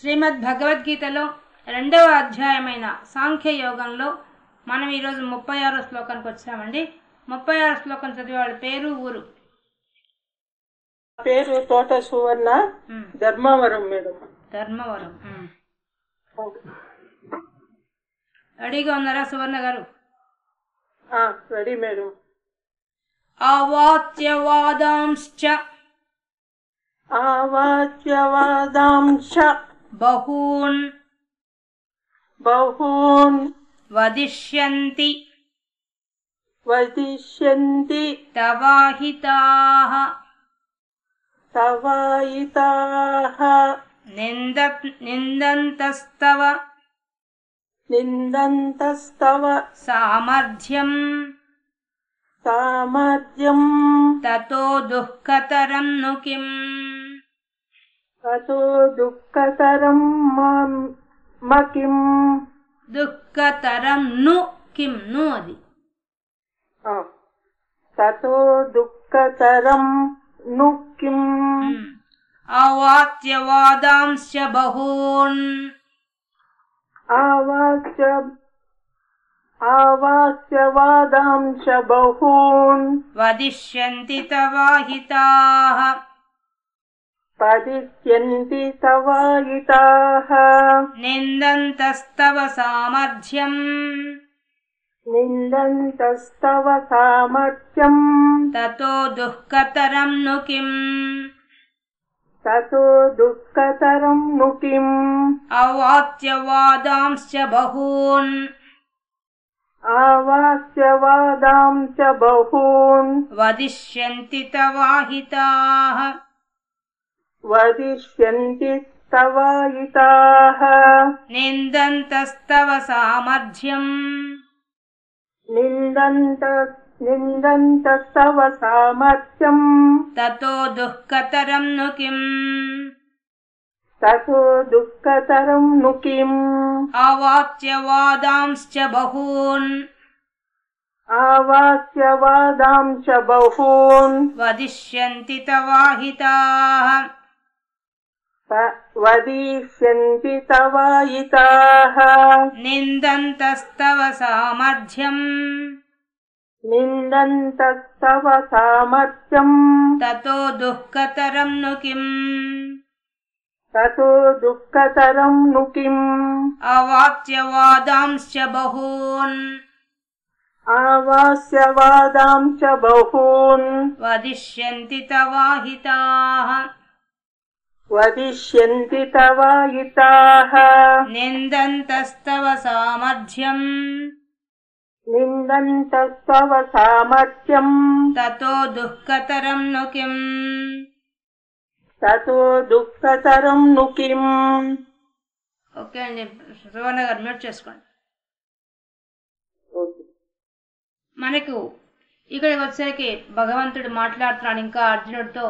శ్రీమద్ భగవద్గీతలో రెండవ అధ్యాయమైన సాంఖ్యయోగంలో మనం ఈరోజు 36వ శ్లోకానికి వచ్చామండి. 36వ శ్లోకం చదివేవాళ్ళ పేరు ఊరు. పేరు తోట సువర్ణ, ధర్మవరం మేడం. ధర్మవరం. రెడీగా ఉన్నారా సువర్ణ గారు? Ready madam. అవాచ్యవాదాంశ్చ బహూన్ వదిష్యంతి తవాహితాః నిందంతస్తవ సామర్థ్యం తతో దుఃఖతరం ను కిం. దుఃఖతరం ను కిం. ను అది తతో దుఃఖతరం ను కిం. అవాచ్యవాదాంశ్చ బహూన్ అవాచ్యవాదాంశ్చ బహూన్ వదిష్యంతి తవాహితాః నిందంతస్తవ సామర్థ్యం తతో దుఃఖతరం ను కిం. అవాచ్యవాదాంశ్చ బహూన్ వదిష్యంతి తవాహితాః నిందంతస్తవ సామర్థ్యం తతో దుఃఖతరం ను కిం. అవాచ్యవాదాంశ్చ బహూన్ వదిష్యంతి తవాహితాః నిందంతస్తవ సామర్థ్యం తతో దుఃఖతరం ను కిం. అవాచ్యవాదాంశ్చ బహూన్ వదిష్యంతి తవాహితాః నిందంతస్తవ సామర్థ్యం తతో దుఃఖతరం ను కిం. ఓకే అండి, సువర్ణ గారు మ్యూట్ చేసుకోండి. మనకు ఇక్కడికి వచ్చేసరికి భగవంతుడు మాట్లాడుతున్నాడు ఇంకా అర్జునుడితో.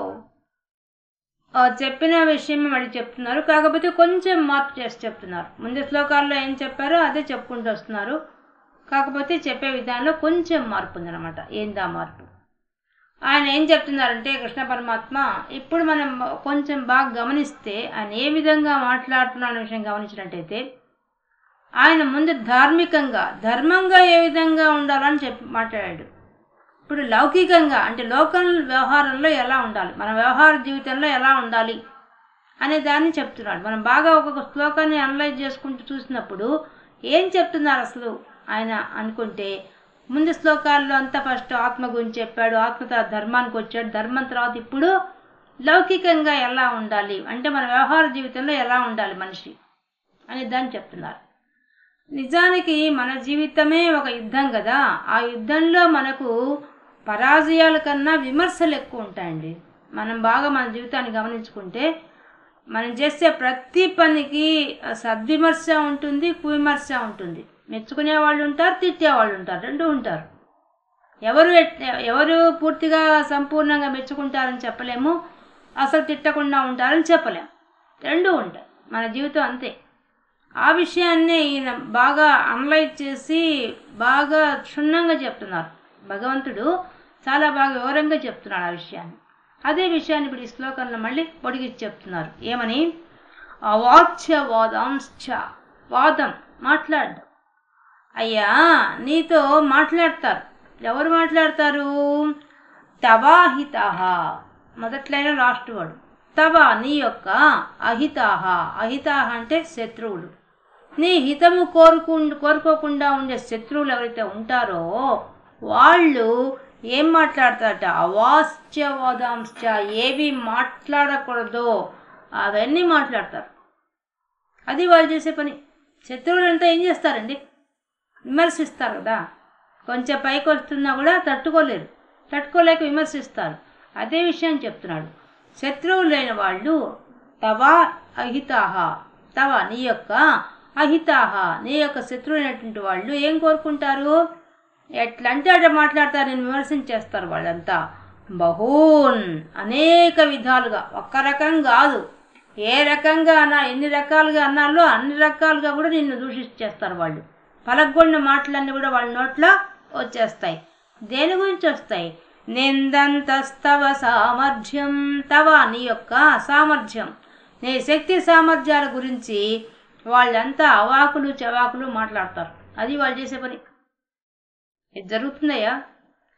చెప్పిన విషయం మళ్ళీ చెప్తున్నారు, కాకపోతే కొంచెం మార్పు చేసి చెప్తున్నారు. ముందు శ్లోకాల్లో ఏం చెప్పారో అదే చెప్పుకుంటూ వస్తున్నారు, కాకపోతే చెప్పే విధానంలో కొంచెం మార్పు ఉందన్నమాట. ఏందా మార్పు? ఆయన ఏం చెప్తున్నారంటే కృష్ణ పరమాత్మ ఇప్పుడు మనం కొంచెం బాగా గమనిస్తే ఆయన ఏ విధంగా మాట్లాడుతున్న విషయం గమనించినట్టయితే ఆయన ముందు ధర్మంగా ఏ విధంగా ఉండాలని చెప్పి మాట్లాడాడు. ఇప్పుడు లౌకికంగా అంటే లోకల్ వ్యవహారంలో ఎలా ఉండాలి, మన వ్యవహార జీవితంలో ఎలా ఉండాలి అనే దాన్ని చెప్తున్నాడు. మనం బాగా ఒక్కొక్క శ్లోకాన్ని అనలైజ్ చేసుకుంటూ చూసినప్పుడు ఏం చెప్తున్నారు అసలు ఆయన అనుకుంటే, ముందు శ్లోకాల్లో అంతా ఫస్ట్ ఆత్మ గురించి చెప్పాడు, ఆత్మ తర్వాత ధర్మానికి వచ్చాడు, ధర్మం తర్వాత ఇప్పుడు లౌకికంగా ఎలా ఉండాలి అంటే మన వ్యవహార జీవితంలో ఎలా ఉండాలి మనిషి అనే దాన్ని చెప్తున్నారు. నిజానికి మన జీవితమే ఒక యుద్ధం కదా. ఆ యుద్ధంలో మనకు పరాజయాల కన్నా విమర్శలు ఎక్కువ ఉంటాయండి. మనం బాగా మన జీవితాన్ని గమనించుకుంటే మనం చేసే ప్రతి పనికి సద్విమర్శ ఉంటుంది, కువిమర్శ ఉంటుంది. మెచ్చుకునే వాళ్ళు ఉంటారు, తిట్టేవాళ్ళు ఉంటారు, రెండూ ఉంటారు. ఎవరు పూర్తిగా సంపూర్ణంగా మెచ్చుకుంటారని చెప్పలేము, అసలు తిట్టకుండా ఉంటారని చెప్పలేము, రెండూ ఉంటాయి. మన జీవితం అంతే. ఆ విషయాన్నే ఈయన బాగా అనలైజ్ చేసి బాగా క్షుణ్ణంగా చెప్తున్నారు. భగవంతుడు చాలా బాగా వివరంగా చెప్తున్నాడు ఆ విషయాన్ని. అదే విషయాన్ని ఇప్పుడు ఈ శ్లోకంలో మళ్ళీ పొడిగించి చెప్తున్నారు. ఏమని? అవాచ్యవాదాంశ్చ, వాదం మాట్లాడడం. అయ్యా నీతో మాట్లాడతారు. ఎవరు మాట్లాడతారు? తవాహితాహ, మొదట్లైన లాస్ట్ వర్డ్ తవ, నీ యొక్క, అహితాహ, అహితాహ అంటే శత్రువులు, నీ హితము కోరుకోకుండా ఉండే శత్రువులు ఎవరైతే ఉంటారో వాళ్ళు ఏం మాట్లాడతారట? అవాచ్యవాదాంశ్చ, ఏవి మాట్లాడకూడదో అవన్నీ మాట్లాడతారు. అది వాళ్ళు చేసే పని. శత్రువులంతా ఏం చేస్తారండి? విమర్శిస్తారు కదా. కొంచెం పైకి వస్తున్నా కూడా తట్టుకోలేక విమర్శిస్తారు. అదే విషయం చెప్తున్నాడు. శత్రువులైన వాళ్ళు తవ అహితాహ, తవ నీ యొక్క, అహితాహ నీ యొక్క శత్రువులైనటువంటి వాళ్ళు ఏం కోరుకుంటారు? ఎట్లంటే అట్లా మాట్లాడతారు, నేను విమర్శించేస్తారు వాళ్ళంతా. బహూన్, అనేక విధాలుగా, ఒక్క రకం కాదు, ఏ రకంగా అన్నా, ఎన్ని రకాలుగా అన్నాలో అన్ని రకాలుగా కూడా నిన్ను దూషించేస్తారు వాళ్ళు. పలగొండ మాటలన్నీ కూడా వాళ్ళ నోట్లో వచ్చేస్తాయి. దేని గురించి వస్తాయి? నిందంతస్తవ సామర్థ్యం, తవ నీ యొక్క సామర్థ్యం, నీ శక్తి సామర్థ్యాల గురించి వాళ్ళంతా అవాకులు చవాకులు మాట్లాడతారు. అది వాళ్ళు చేసే పని. ఇది జరుగుతుందయ్యా.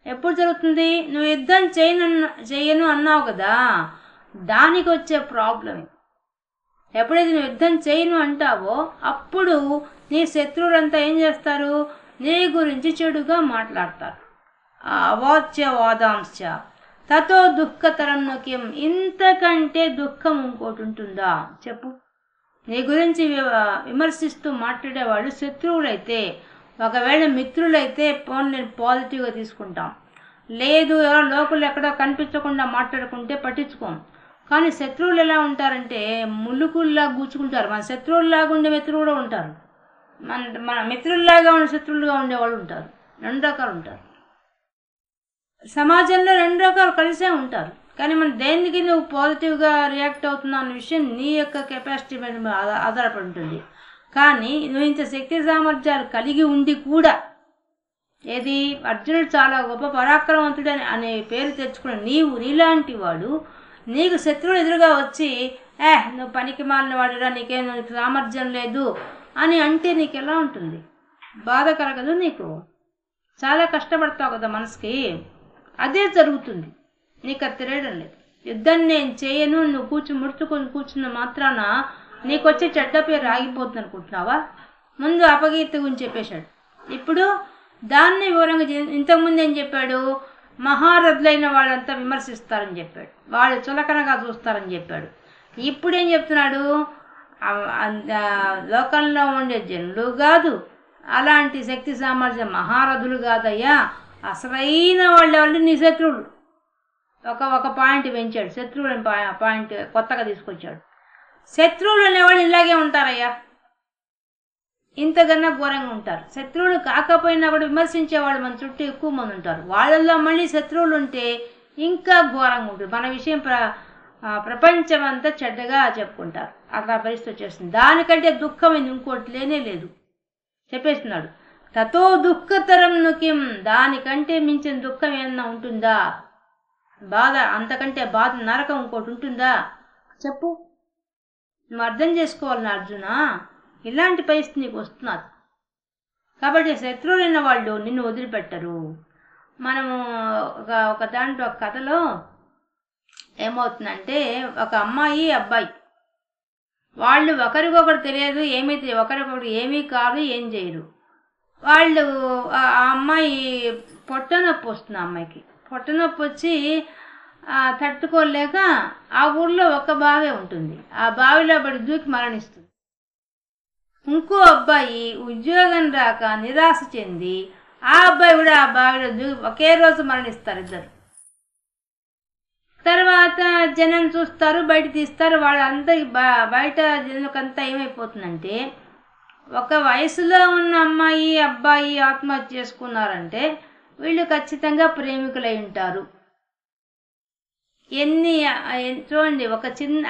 ఎప్పుడు జరుగుతుంది? నువ్వు యుద్ధం చేయను అన్నావు కదా, దానికి వచ్చే ప్రాబ్లం. ఎప్పుడైతే నువ్వు యుద్ధం చేయను అంటావో అప్పుడు నీ శత్రువులంతా ఏం చేస్తారు? నీ గురించి చెడుగా మాట్లాడతారు. అవాచ్యవాదాంశ తతో దుఃఖతరం నొక్యం, ఇంతకంటే దుఃఖం ఇంకోటి ఉంటుందా చెప్పు? నీ గురించి విమర్శిస్తూ మాట్లాడేవాళ్ళు శత్రువులైతే, ఒకవేళ మిత్రులైతే నేను పాజిటివ్గా తీసుకుంటాం. లేదు ఎవరో లోకల్ ఎక్కడో కనిపించకుండా మాట్లాడుకుంటే పట్టించుకోం. కానీ శత్రువులు ఎలా ఉంటారంటే ములుకుల్లా గూచుకుంటారు. మన శత్రువుల్లాగా ఉండే మిత్రులు కూడా ఉంటారు, మన మిత్రుల్లాగా ఉండే శత్రువులుగా ఉండేవాళ్ళు ఉంటారు. రెండు రకాలు ఉంటారు సమాజంలో, రెండు రకాలు కలిసే ఉంటారు. కానీ మన దేనికి నువ్వు పాజిటివ్గా రియాక్ట్ అవుతున్నావు అన్న విషయం నీ యొక్క కెపాసిటీ మీద ఆధారపడి ఉంటుంది. కానీ నువ్వు ఇంత శక్తి సామర్థ్యాలు కలిగి ఉండి కూడా, ఏది అర్జునుడు చాలా గొప్ప పరాక్రమవంతుడు అనే పేరు తెచ్చుకున్న నీలాంటి వాడు నీకు శత్రువులు ఎదురుగా వచ్చి నువ్వు పనికి మాలిన వాడిరా, నీకేం సామర్థ్యం లేదు అని అంటే నీకు ఎలా ఉంటుంది? బాధ కలగదు నీకు? చాలా కష్టపడతావు కదా మనసుకి. అదే జరుగుతుంది. నీకు అది తెలియడం లేదు. యుద్ధం నేను చేయను, నువ్వు ముడుచుకొని కూర్చున్న మాత్రాన నీకు వచ్చే చెడ్డ పేరు ఆగిపోతుంది అనుకుంటున్నావా? ముందు అపకీర్తి గురించి చెప్పేశాడు. ఇప్పుడు దాన్ని వివరంగా ఇంతకుముందు ఏం చెప్పాడు? మహారథులైన వాళ్ళంతా విమర్శిస్తారని చెప్పాడు, వాళ్ళు చులకనగా చూస్తారని చెప్పాడు. ఇప్పుడు ఏం చెప్తున్నాడు? లోకంలో ఉండే జనులు కాదు, అలాంటి శక్తి సామర్థ్యం మహారథులు కాదయ్యా, అసలైన వాళ్ళు నీ శత్రువులు. ఒక పాయింట్ పెంచాడు, శత్రువులని పాయింట్ కొత్తగా తీసుకొచ్చాడు. శత్రువులు అనేవాళ్ళు ఇలాగే ఉంటారయ్యా, ఇంతకన్నా ఘోరంగా ఉంటారు. శత్రువులు కాకపోయినా కూడా విమర్శించేవాళ్ళు మన చుట్టూ ఎక్కువ మంది ఉంటారు. వాళ్ళల్లో మళ్ళీ శత్రువులు ఉంటే ఇంకా ఘోరంగా ఉంటుంది. మన విషయం ప్రపంచం అంతా చెడ్డగా చెప్పుకుంటారు. అట్లా పరిస్థితి వచ్చేస్తుంది. దానికంటే దుఃఖం ఇంకోటి లేనే లేదు చెప్పేస్తున్నాడు. తతో దుఃఖతరం నుకిం, దానికంటే మించిన దుఃఖం ఏమన్నా ఉంటుందా? బాధ అంతకంటే బాధ, నరకం ఇంకోటి ఉంటుందా చెప్పు? నువ్వు అర్థం చేసుకోవాలని అర్జున, ఇలాంటి పరిస్థితి నీకు వస్తున్నారు కాబట్టి శత్రువులైన వాళ్ళు నిన్ను వదిలిపెట్టరు. మనము ఒక దాంట్లో ఒక కథలో ఏమవుతుందంటే, ఒక అమ్మాయి అబ్బాయి వాళ్ళు ఒకరికొకరు తెలియదు, ఒకరికొకరు ఏమీ కాదు, ఏం చేయరు. వాళ్ళు ఆ అమ్మాయి పొట్ట నొప్పి వస్తుంది. అమ్మాయికి పొట్ట నొప్పి వచ్చి తట్టుకోలేక ఆ ఊళ్ళో ఒక బావి ఉంటుంది, ఆ బావిలో పడి దూకి మరణిస్తుంది. ఇంకో అబ్బాయి ఉద్యోగం రాక నిరాశ చెంది ఆ అబ్బాయి కూడా ఆ బావిలో దూకి ఒకే రోజు మరణిస్తారు ఇద్దరు. తర్వాత జనం చూస్తారు, బయట తీస్తారు. వాళ్ళందరికి బయట జనులకంతా ఏమైపోతుందంటే, ఒక వయసులో ఉన్న అమ్మాయి అబ్బాయి ఆత్మహత్య చేసుకున్నారంటే వీళ్ళు ఖచ్చితంగా ప్రేమికులై ఉంటారు. చూడండి,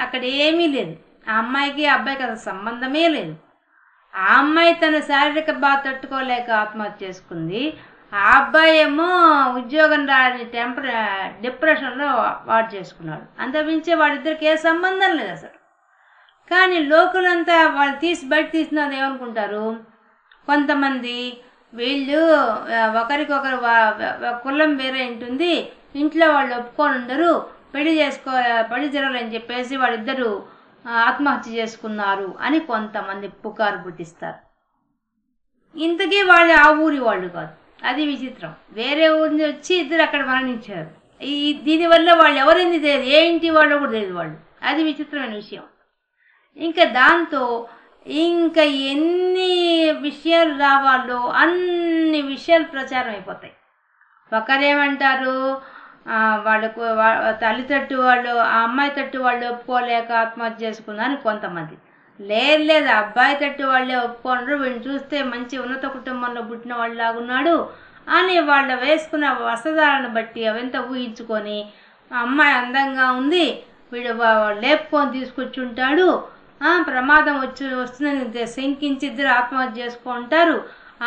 అక్కడ ఏమీ లేదు, ఆ అమ్మాయికి అబ్బాయికి అసలు సంబంధమే లేదు. ఆ అమ్మాయి తన శారీరక బాధ తట్టుకోలేక ఆత్మహత్య చేసుకుంది, ఆ అబ్బాయి ఏమో ఉద్యోగం రాని డిప్రెషన్లో వాడు చేసుకున్నాడు. అంతమించే వాడిద్దరికి ఏ సంబంధం లేదు అసలు. కానీ లోకులంతా వాళ్ళు బయట తీసినది ఏమనుకుంటారు, కొంతమంది వీళ్ళు ఒకరికొకరు కులం వేరే ఉంటుంది, ఇంట్లో వాళ్ళు ఒప్పుకొని ఉండరు, పెళ్లి జరగాలని చెప్పేసి వాళ్ళిద్దరూ ఆత్మహత్య చేసుకున్నారు అని కొంతమంది పుకారు పుట్టిస్తారు. ఇంతకీ వాళ్ళు ఆ ఊరి వాళ్ళు కాదు. అది విచిత్రం. వేరే ఊరి వచ్చి ఇద్దరు అక్కడ మరణించారు. దీనివల్ల వాళ్ళు ఎవరైంది తెలియదు, ఏ ఇంటి వాళ్ళు కూడా తెలియదు వాళ్ళు. అది విచిత్రమైన విషయం. ఇంకా దాంతో ఇంకా ఎన్ని విషయాలు రావాలో అన్ని విషయాలు ప్రచారం అయిపోతాయి. ఒకరేమంటారు, వాళ్ళకు తల్లి తట్టు వాళ్ళు ఆ అమ్మాయి తట్టు వాళ్ళు ఒప్పుకోలేక ఆత్మహత్య చేసుకున్నారని కొంతమంది, లేదు అబ్బాయి తట్టు వాళ్ళే ఒప్పుకోండ్రు, వీడిని చూస్తే మంచి ఉన్నత కుటుంబంలో పుట్టిన వాళ్ళు లాగున్నాడు అని వాళ్ళు వేసుకున్న వస్త్రధారణ బట్టి అవంతా ఊహించుకొని అమ్మాయి అందంగా ఉంది, వీడు లేపుకొని తీసుకొచ్చి ఉంటాడు, ప్రమాదం వస్తుందని శంకించి ఇద్దరు ఆత్మహత్య చేసుకుంటారు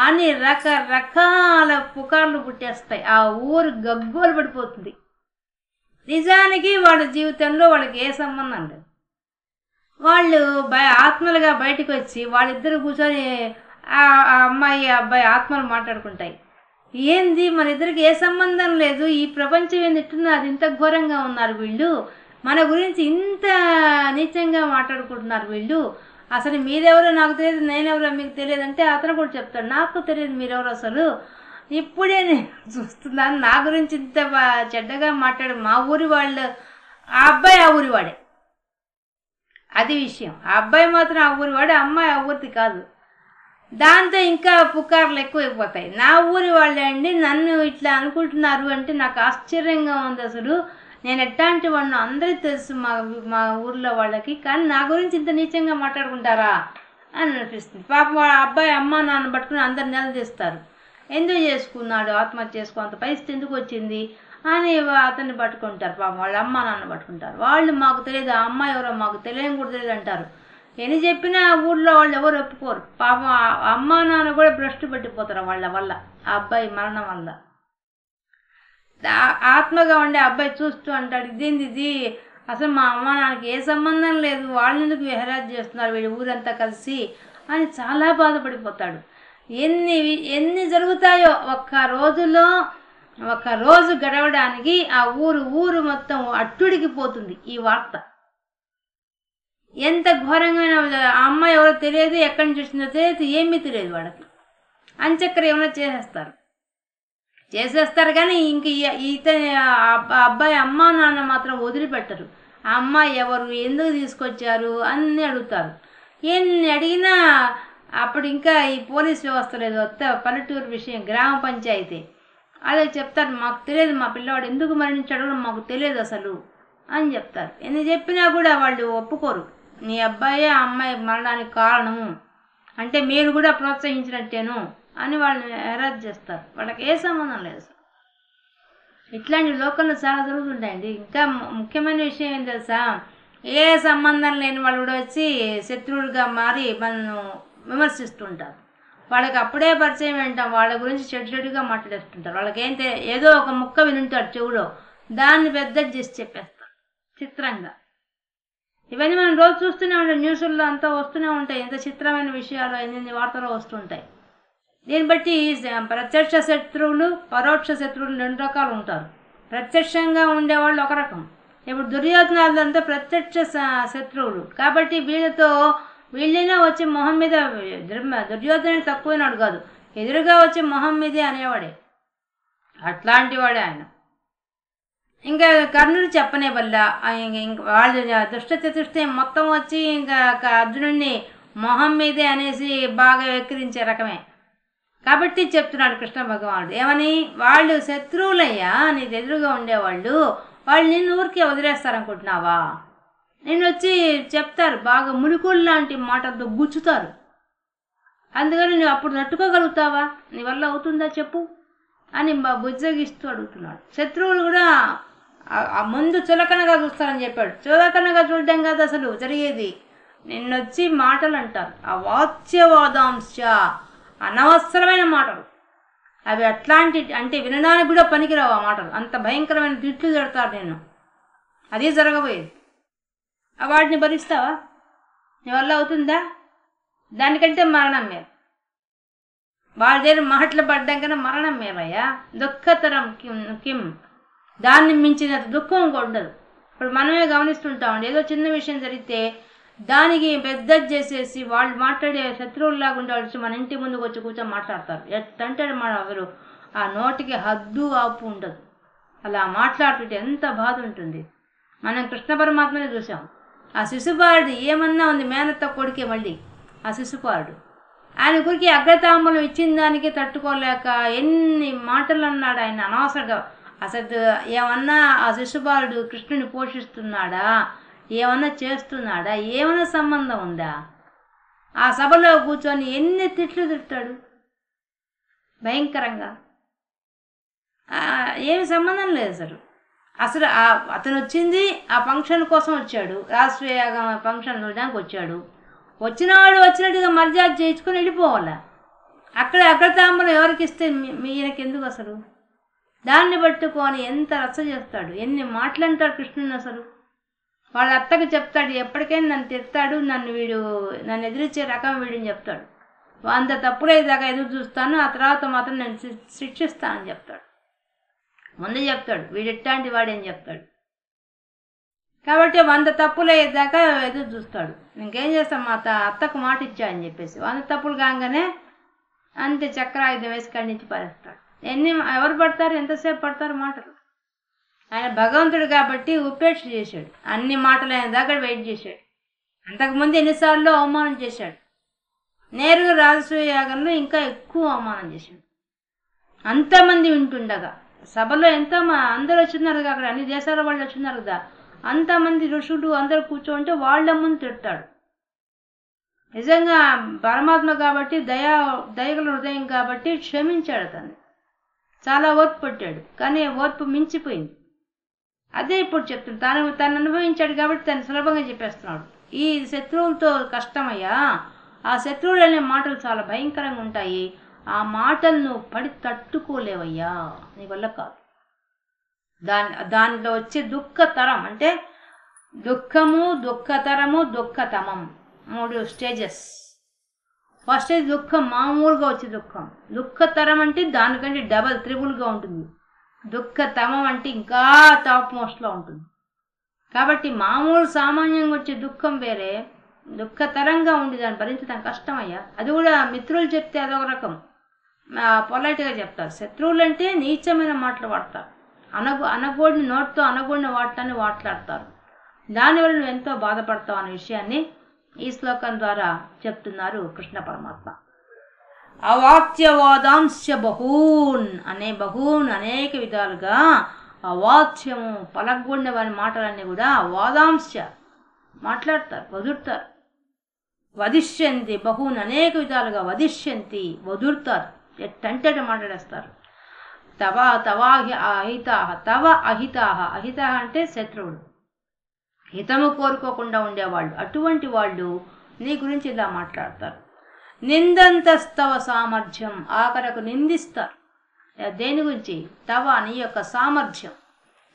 అని రకరకాల పుకార్లు పుట్టేస్తాయి. ఆ ఊరు గగ్గోలు పడిపోతుంది. నిజానికి వాళ్ళ జీవితంలో వాళ్ళకి ఏ సంబంధం లేదు. వాళ్ళు ఆత్మలుగా బయటకు వచ్చి వాళ్ళిద్దరు కూర్చొని ఆ అమ్మాయి అబ్బాయి ఆత్మలు మాట్లాడుకుంటాయి. ఏంది మన ఇద్దరికి ఏ సంబంధం లేదు, ఈ ప్రపంచం ఏంది ఇట్టున్నారు, ఇంత ఘోరంగా ఉన్నారు వీళ్ళు, మన గురించి ఇంత నీచంగా మాట్లాడుకుంటున్నారు వీళ్ళు, అసలు మీరెవరో నాకు తెలియదు, నేనెవరో మీకు తెలియదు అంటే అతను కూడా చెప్తాడు, నాకు తెలియదు మీరెవరో, అసలు ఇప్పుడే నేను చూస్తున్నాను, నా గురించి ఇంత చెడ్డగా మాట్లాడు మా ఊరి వాళ్ళు. ఆ అబ్బాయి ఆ ఊరి వాడే, అది విషయం. ఆ అబ్బాయి మాత్రం ఆ ఊరి వాడే, అమ్మాయి ఆ ఊరిది కాదు. దాంతో ఇంకా పుకార్లు ఎక్కువైపోతాయి. నా ఊరి వాళ్ళే అండి, నన్ను ఇట్లా అనుకుంటున్నారు అంటే నాకు ఆశ్చర్యంగా ఉంది. అసలు నేను ఎట్లాంటి వాడిని అందరికీ తెలుసు మా ఊర్లో వాళ్ళకి, కానీ నా గురించి ఇంత నీచంగా మాట్లాడుకుంటారా అని అనిపిస్తుంది. పాపం ఆ అబ్బాయి అమ్మ నాన్న పట్టుకుని అందరు నిలదీస్తారు, ఎందుకు చేసుకున్నాడు ఆత్మహత్య చేసుకున్నంత పరిస్థితి ఎందుకు వచ్చింది అని అతన్ని పట్టుకుంటారు. పాపం వాళ్ళ అమ్మ నాన్న పట్టుకుంటారు. వాళ్ళు మాకు తెలియదు, ఆ అమ్మాయి ఎవరో మాకు తెలియని కూడా తెలియదు అంటారు. ఎన్ని చెప్పినా ఊళ్ళో వాళ్ళు ఎవరు ఒప్పుకోరు. పాపం అమ్మ నాన్న కూడా భ్రష్టు పెట్టిపోతారు వాళ్ళ వల్ల, ఆ అబ్బాయి మరణం వల్ల. ఆత్మగా ఉండే అబ్బాయి చూస్తూ అంటాడు, ఇదేంది ఇది, అసలు మా అమ్మ నాన్నకి ఏ సంబంధం లేదు, వాళ్ళని ఎందుకు హెరాజ్ చేస్తున్నారు వీళ్ళు ఊరంతా కలిసి అని చాలా బాధపడిపోతాడు. ఎన్ని జరుగుతాయో ఒక్క రోజు గడవడానికి ఆ ఊరు మొత్తం అట్టుడికి పోతుంది ఈ వార్త. ఎంత ఘోరంగా ఆ అమ్మాయి ఎవరో తెలియదు, ఎక్కడి నుంచి వచ్చిందో తెలియదు, ఏమీ తెలియదు వాళ్ళకి. అంచక్ర ఏమైనా చేసేస్తారు కానీ ఇంక ఇతని అబ్బాయి అమ్మ నాన్న మాత్రం వదిలిపెట్టరు. ఆ అమ్మాయి ఎవరు, ఎందుకు తీసుకొచ్చారు అన్నీ అడుగుతారు. ఎన్ని అడిగినా అప్పుడు ఇంకా ఈ పోలీస్ వ్యవస్థ లేదు, పల్లెటూరు విషయం, గ్రామ పంచాయతీ అదే చెప్తారు, మాకు తెలియదు మా పిల్లవాడు ఎందుకు మరణించాడో మాకు తెలియదు అసలు అని చెప్తారు. ఎన్ని చెప్పినా కూడా వాళ్ళు ఒప్పుకోరు, నీ అబ్బాయే ఆ అమ్మాయి మరణానికి కారణము అంటే మీరు కూడా ప్రోత్సహించినట్టేను అని వాళ్ళని హెరాజ్ చేస్తారు. వాళ్ళకి ఏ సంబంధం లేదు. ఇట్లాంటి లోకల్లో చాలా జరుగుతుంటాయండి. ఇంకా ముఖ్యమైన విషయం ఏం తెలుసా, ఏ సంబంధం లేని వాళ్ళు కూడా వచ్చి శత్రువులుగా మారి మనను విమర్శిస్తుంటారు. వాళ్ళకి అప్పుడే పరిచయం ఏంటాం, వాళ్ళ గురించి చెడుగా మాట్లాడేస్తుంటారు. వాళ్ళకి ఏదో ఒక ముక్క వినుంటారు చెవులో, దాన్ని పెద్ద చేసి చెప్పేస్తారు చిత్రంగా. ఇవన్నీ మనం రోజు చూస్తూనే ఉంటాం, న్యూస్ల్లో అంతా వస్తూనే ఉంటాయి. ఎంత చిత్రమైన విషయాలు ఎన్ని వార్తలు వస్తుంటాయి. దీన్ని బట్టి ప్రత్యక్ష శత్రువులు పరోక్ష శత్రువులు రెండు రకాలు ఉంటారు. ప్రత్యక్షంగా ఉండేవాళ్ళు ఒక రకం. ఇప్పుడు దుర్యోధనాలంతా ప్రత్యక్ష శత్రువులు కాబట్టి వీళ్ళైనా వచ్చి మొహం మీద, దుర్యోధన తక్కువైనాడు కాదు, ఎదురుగా వచ్చి మొహం మీదే అనేవాడే, అట్లాంటి వాడే ఆయన. ఇంకా కర్ణుడు చెప్పనే వల్ల వాళ్ళు దుష్ట చతుష్టయం మొత్తం వచ్చి ఇంకా అర్జునుడిని మొహం మీదే అనేసి బాగా వెక్కిరించే రకమే. కాబట్టి చెప్తున్నాడు కృష్ణ భగవానుడు ఏమని, వాళ్ళు శత్రువులయ్యా, నీకు ఎదురుగా ఉండేవాళ్ళు, వాళ్ళు నిన్ను ఊరికే వదిలేస్తారనుకుంటున్నావా, నిన్ను వచ్చి చెప్తారు, బాగా ములుకుళ్ళు లాంటి మాటలతో గుచ్చుతారు. అందుకని నువ్వు అప్పుడు తట్టుకోగలుగుతావా, నీ వల్ల అవుతుందా చెప్పు అని బుజ్జగిస్తూ అడుగుతున్నాడు. శత్రువులు కూడా ముందు చులకనగా చూస్తారని చెప్పాడు. చులకనగా చూడడం కాదు అసలు జరిగేది, నిన్నొచ్చి మాటలు అంటారు, ఆ వాచ్యవాదాంశ, అనవసరమైన మాటలు అవి. అట్లాంటి అంటే వినడానికి కూడా పనికిరావు ఆ మాటలు, అంత భయంకరమైన తిట్లు తిడతారు నిన్ను. అదే జరగబోయేది. వాటిని భరిస్తావా? నీ వల్ల అవుతుందా? దానికంటే మరణం మేలు. వాళ్ళ దగ్గర మాటలు పడ్డాం కన్నా మరణం మేలయ్యా. దుఃఖతరం కిం, దాన్ని మించిన దుఃఖం ఇంకోటి ఉండదు. ఇప్పుడు మనమే గమనిస్తుంటామండి, ఏదో చిన్న విషయం జరిగితే దానికి పెద్ద చేసేసి వాళ్ళు మాట్లాడే శత్రువుల్లాగా ఉండవచ్చు మన ఇంటి ముందుకు వచ్చి కూర్చొని మాట్లాడతారు. ఎట్టంటే మన అసలు ఆ నోటికి హద్దు ఆపు ఉండదు. అలా మాట్లాడుతుంటే ఎంత బాధ ఉంటుంది. మనం కృష్ణ పరమాత్మనే చూసాం. ఆ శిశుపాలుడు ఏమన్నా ఉంది, మేనత్త కొడుకే మళ్ళీ ఆ శిశుపాలుడు. ఆయన గురికి అగ్రతాంబూలం ఇచ్చిన దానికి తట్టుకోలేక ఎన్ని మాటలు అన్నాడు ఆయన అనవసరంగా. అసలు ఏమన్నా ఆ శిశుపాలుడు కృష్ణుని పోషిస్తున్నాడా, ఏమన్నా చేస్తున్నాడా, ఏమన్నా సంబంధం ఉందా? ఆ సభలో కూర్చొని ఎన్ని తిట్లు తిట్టాడు భయంకరంగా. ఏమి సంబంధం లేదు అసలు. అసలు అతను వచ్చింది ఆ ఫంక్షన్ కోసం వచ్చాడు, రాష్ట్రీయ ఫంక్షన్ చూడడానికి వచ్చాడు. వచ్చినవాడు వచ్చినట్టుగా మర్యాద చేయించుకొని వెళ్ళిపోవాలా. అక్కడ అగ్రతాంబూలం ఎవరికి ఇస్తే ఈయనకి ఎందుకు అసలు? దాన్ని పట్టుకొని ఎంత రచ్చ చేస్తాడు, ఎన్ని మాటలు అంటాడు కృష్ణుని. అసలు వాళ్ళ అత్తకు చెప్తాడు, ఎప్పటికైనా నన్ను తిడతాడు, నన్ను ఎదిరించే రకం వీడిని చెప్తాడు. అంత తప్పుడేదాకా ఎదురు చూస్తాను, ఆ తర్వాత మాత్రం నేను శిక్షిస్తానని చెప్తాడు. ముందే చెప్తాడు వీడు ఎట్లాంటి వాడని చెప్తాడు. కాబట్టి 100 తప్పులు అయ్యేదాకా ఎదురు చూస్తాడు. ఇంకేం చేస్తాం, మా అత్తకు మాట ఇచ్చా అని చెప్పేసి 100 తప్పులు కాగానే అంతే చక్రాయుధం వేసి ఖండించి పారేస్తాడు. ఎవరు పడతారు, ఎంతసేపు పడతారు మాటలు. ఆయన భగవంతుడు కాబట్టి ఉపేక్ష చేశాడు. అన్ని మాటలు ఆయన దగ్గర వెయిట్ చేశాడు. అంతకుముందు ఎన్నిసార్లు అవమానం చేశాడు. నేరుగా రాజసూయ యాగంలో ఇంకా ఎక్కువ అవమానం చేశాడు. అంతమంది వింటుండగా సభలో అందరూ వచ్చినారు కదా, అక్కడ అన్ని దేశాల వాళ్ళు వచ్చినారు కదా, అంతమంది ఋషులు అందరూ కూర్చోంటే వాళ్ళ ముందు తిడతాడు. నిజంగా పరమాత్మ కాబట్టి దయగల హృదయం కాబట్టి క్షమించాడు. అతన్ని చాలా ఓర్పు పట్టాడు, కానీ ఓర్పు మించిపోయింది. అదే ఇప్పుడు చెప్తున్నాడు. తను అనుభవించాడు కాబట్టి తను సులభంగా చెప్పేస్తున్నాడు. ఈ శత్రువులతో కష్టమయ్యా, ఆ శత్రువులు అనే మాటలు చాలా భయంకరంగా ఉంటాయి. ఆ మాటలను పడి తట్టుకోలేవయ్యా, నీ వల్ల కాదు. దానిలో వచ్చే దుఃఖతరం అంటే దుఃఖము, దుఃఖతరము, దుఃఖతమం 3 స్టేజెస్. ఫస్ట్ స్టేజ్ దుఃఖం, మామూలుగా వచ్చే దుఃఖం. దుఃఖతరం అంటే దానికంటే డబల్ త్రిబుల్గా ఉంటుంది. దుఃఖతమం అంటే ఇంకా టాప్ మోస్ట్లో ఉంటుంది. కాబట్టి మామూలు సామాన్యంగా వచ్చే దుఃఖం వేరే, దుఃఖతరంగా ఉండి దాన్ని భరించడం కష్టమయ్యా. అది కూడా మిత్రులు చెప్తే అదొక రకం, పొలైట్గా చెప్తారు. శత్రువులు అంటే నీచమైన మాటలు వాడతారు, అనగూడిన నోటితో అనగూడిన వాటిని మాట్లాడతారు. దానివల్ల నువ్వు ఎంతో బాధపడతావు అనే విషయాన్ని ఈ శ్లోకం ద్వారా చెప్తున్నారు కృష్ణ పరమాత్మ. అవాచ్యవాదాంశ బహూన్ బహూన్ అనేక విధాలుగా అవాచ్యము పలగొండ వారి మాటలన్నీ కూడా వాదాంశ మాట్లాడతారు, వదులుతారు. వదిష్యంతి బహూన్ అనేక విధాలుగా వదిష్యంతి వదులుతారు, ఎట్టంటే మాట్లాడేస్తారు. అహితాహ తవ అహితాహ, అహితాహ అంటే శత్రువుడు, హితము కోరుకోకుండా ఉండేవాళ్ళు. అటువంటి వాళ్ళు నీ గురించి ఇలా మాట్లాడతారు. నిందంతస్తవ సామర్థ్యం, ఆఖరకు నిందిస్తారు. దేని గురించి? తవ నీ యొక్క సామర్థ్యం,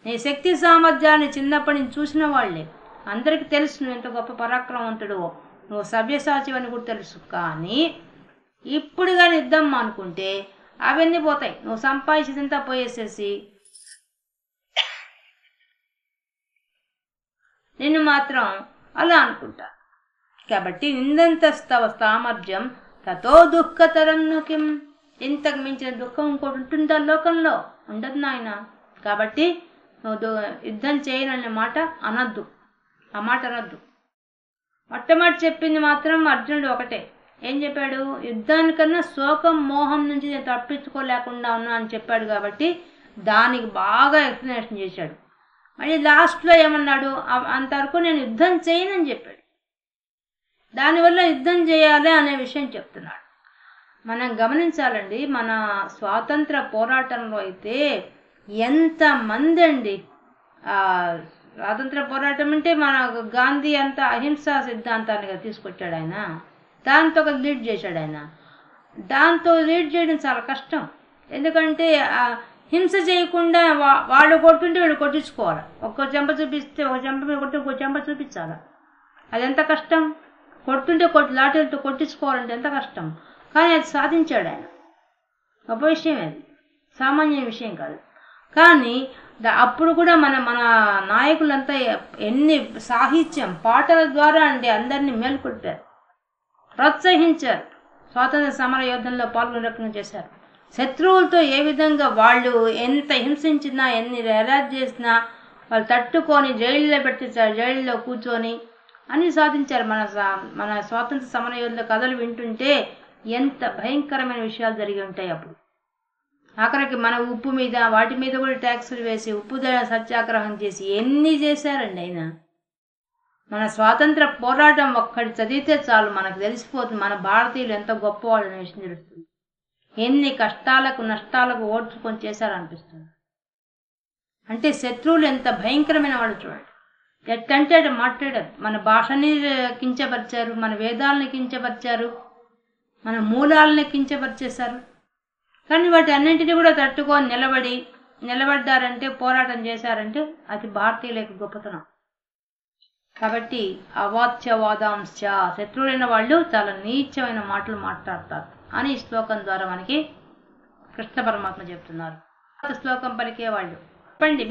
నీ శక్తి సామర్థ్యాన్ని చిన్నప్పటి నుంచి చూసిన వాళ్ళే. అందరికీ తెలుసు నువ్వు ఎంత గొప్ప పరాక్రమవంతుడు, నువ్వు సవ్యసాచి అని కూడా తెలుసు. కానీ ఇప్పుడు కానీ యుద్ధం అనుకుంటే అవన్నీ పోతాయి. నువ్వు సంపాదించిందంతా పోయేసేసి నిన్ను మాత్రం అలా అనుకుంటా. కాబట్టి నిందంతస్తవ సామర్థ్యం తతో దుఃఖతరం కిం, ఇంతకు మించిన దుఃఖం ఇంకోటి ఉంటుందా లోకంలో? ఉండదు నాయన. కాబట్టి నువ్వు యుద్ధం చేయననే మాట అనద్దు, ఆ మాట అనద్దు. మొట్టమొదటి చెప్పింది మాత్రం అర్జునుడు ఒకటే. ఏం చెప్పాడు? యుద్ధానికన్నా శోకం మోహం నుంచి నేను తప్పించుకోలేకుండా ఉన్నా అని చెప్పాడు. కాబట్టి దానికి బాగా ఎక్స్ప్లెనేషన్ చేశాడు. మళ్ళీ లాస్ట్లో ఏమన్నాడు? అంతవరకు నేను యుద్ధం చేయనని చెప్పాడు. దానివల్ల యుద్ధం చేయాలి అనే విషయం చెప్తున్నాడు. మనం గమనించాలండి, మన స్వాతంత్ర పోరాటంలో అయితే ఎంతమంది అండి, స్వాతంత్ర పోరాటం అంటే మన గాంధీ అంత అహింసా సిద్ధాంతాన్ని తీసుకొచ్చాడు ఆయన. దాంతో ఒక లీడ్ చేశాడు ఆయన. దాంతో లీడ్ చేయడం చాలా కష్టం. ఎందుకంటే హింస చేయకుండా వాడు కొట్టుంటే వీడు కొట్టించుకోవాలి. ఒక్క చెంప చూపిస్తే ఒక చెంప మీద కొట్టి ఇంకో చెంప చూపించాలి. అది ఎంత కష్టం. కొడుతుంటే లాఠీలతో కొట్టించుకోవాలంటే ఎంత కష్టం, కానీ అది సాధించాడు ఆయన. గొప్ప విషయం అది, సామాన్య విషయం కాదు. కానీ అప్పుడు కూడా మన మన నాయకులంతా ఎన్ని సాహిత్యం పాటల ద్వారా అండి అందరినీ మేల్కొల్పారు, ప్రోత్సహించారు, స్వాతంత్ర సమర యుద్ధంలో పాల్గొనే రకంగా చేశారు. శత్రువులతో ఏ విధంగా వాళ్ళు ఎంత హింసించినా, ఎన్ని ఎరాజ్ చేసినా వాళ్ళు తట్టుకొని జైల్లో పెట్టించారు, జైల్లో కూర్చొని అన్ని సాధించారు. మన స్వాతంత్ర సమర యుద్ధ కథలు వింటుంటే ఎంత భయంకరమైన విషయాలు జరిగి ఉంటాయి. అప్పుడు ఆఖరికి మన ఉప్పు మీద వాటి మీద కూడా ట్యాక్సులు వేసి ఉప్పు సత్యాగ్రహం చేసి ఎన్ని చేశారండి. ఆయన మన స్వాతంత్ర పోరాటం ఒక్కటి చదివితే చాలు మనకు తెలిసిపోతుంది మన భారతీయులు ఎంత గొప్పవాళ్ళు అనే విషయం తెలుస్తుంది. ఎన్ని కష్టాలకు నష్టాలకు ఓడ్చుకొని చేశారనిపిస్తుంది. అంటే శత్రువులు ఎంత భయంకరమైన వాళ్ళు చూడండి, ఎట్టంటే అటు మాట్లాడారు. మన భాషని కించపరిచారు, మన వేదాలని కించపరిచారు, మన మూలాలని కించపరిచేశారు. కానీ వాటి అన్నింటినీ కూడా తట్టుకొని నిలబడ్డారంటే, పోరాటం చేశారంటే అది భారతీయుల యొక్క గొప్పతనం. కాబట్టి అవాచ్యవాదాంశ, శత్రువులైన వాళ్ళు చాలా నీచమైన మాటలు మాట్లాడతారు అని ఈ శ్లోకం ద్వారా మనకి కృష్ణ పరమాత్మ చెప్తున్నారు. శ్లోకం పలికే వాళ్ళు చెప్పండి.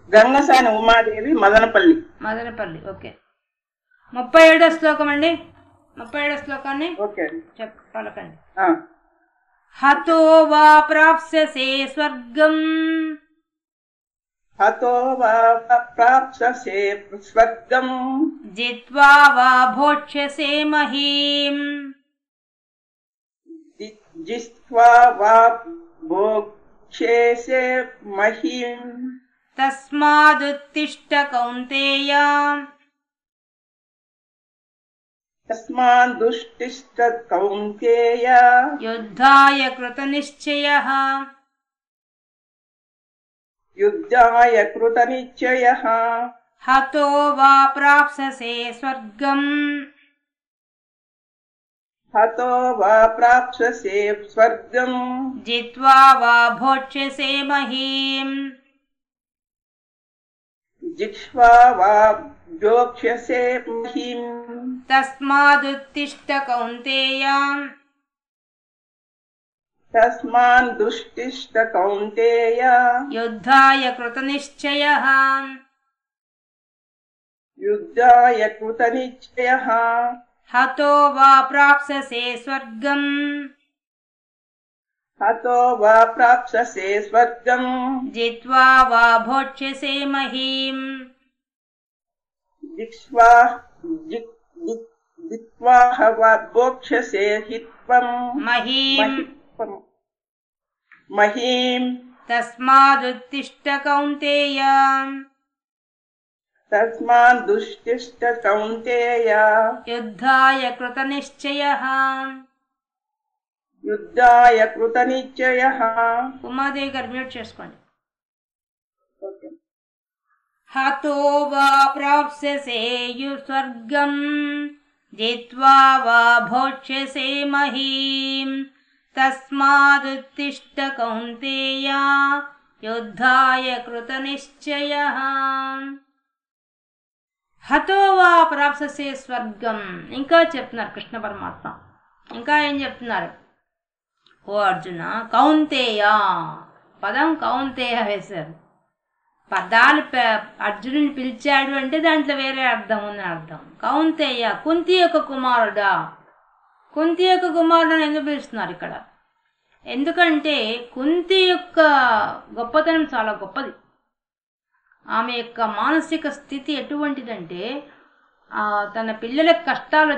గంగసాని ఉమాదేవి మదనపల్లి. ఓకే, 37వ శ్లోకం అండి. 37వ శ్లోకాన్ని పలకండి. హతో వా ప్రాప్స్యసే స్వర్గం, జిత్వా వా భోక్ష్యసే మహీం, తస్మాదుత్తిష్ట కౌంతేయ, యుద్ధాయ కృతనిశ్చయః, హతో వా ప్రాప్స్యసే స్వర్గం, జిత్వా వా భోక్ష్యసే మహీం, తస్మాదుత్తిష్ట కౌంతేయ, యుద్ధాయ కృతనిశ్చయః, హతో వా ప్రాప్స్యసే స్వర్గం, జిత్వా వా భోక్ష్యసే మహీం, మహీం, తస్మాదుత్తిష్ట కౌంతేయ, యుద్ధాయ కృతనిశ్చయః. ఉమాదేవి గారు మ్యూట్ చేసుకోండి. హతో వా ప్రాప్స్యసే స్వర్గం, జిత్వా వా భోక్ష్యసే మహీం, తస్మాదుత్తిష్ట కౌంతేయ, యుద్ధాయ కృతనిశ్చయః. హతో వా ప్రాప్స్యసే స్వర్గం. ఇంకా చెప్తున్నారు కృష్ణ పరమాత్మ. ఇంకా ఏం చెప్తున్నారు? ఓ అర్జున, కౌంతేయ పదం కౌంతేయ వేశారు. పదాలు అర్జునుని పిలిచాడు అంటే దాంట్లో వేరే అర్థం ఉందని అర్థం. కౌంతేయ కుంతి యొక్క కుమారుడా. కుంతి యొక్క కుమారుడు ఎందుకు పిలుస్తున్నారు ఇక్కడ? ఎందుకంటే కుంతి యొక్క గొప్పతనం చాలా గొప్పది. ఆమె యొక్క మానసిక స్థితి ఎటువంటిదంటే తన పిల్లలకు కష్టాలు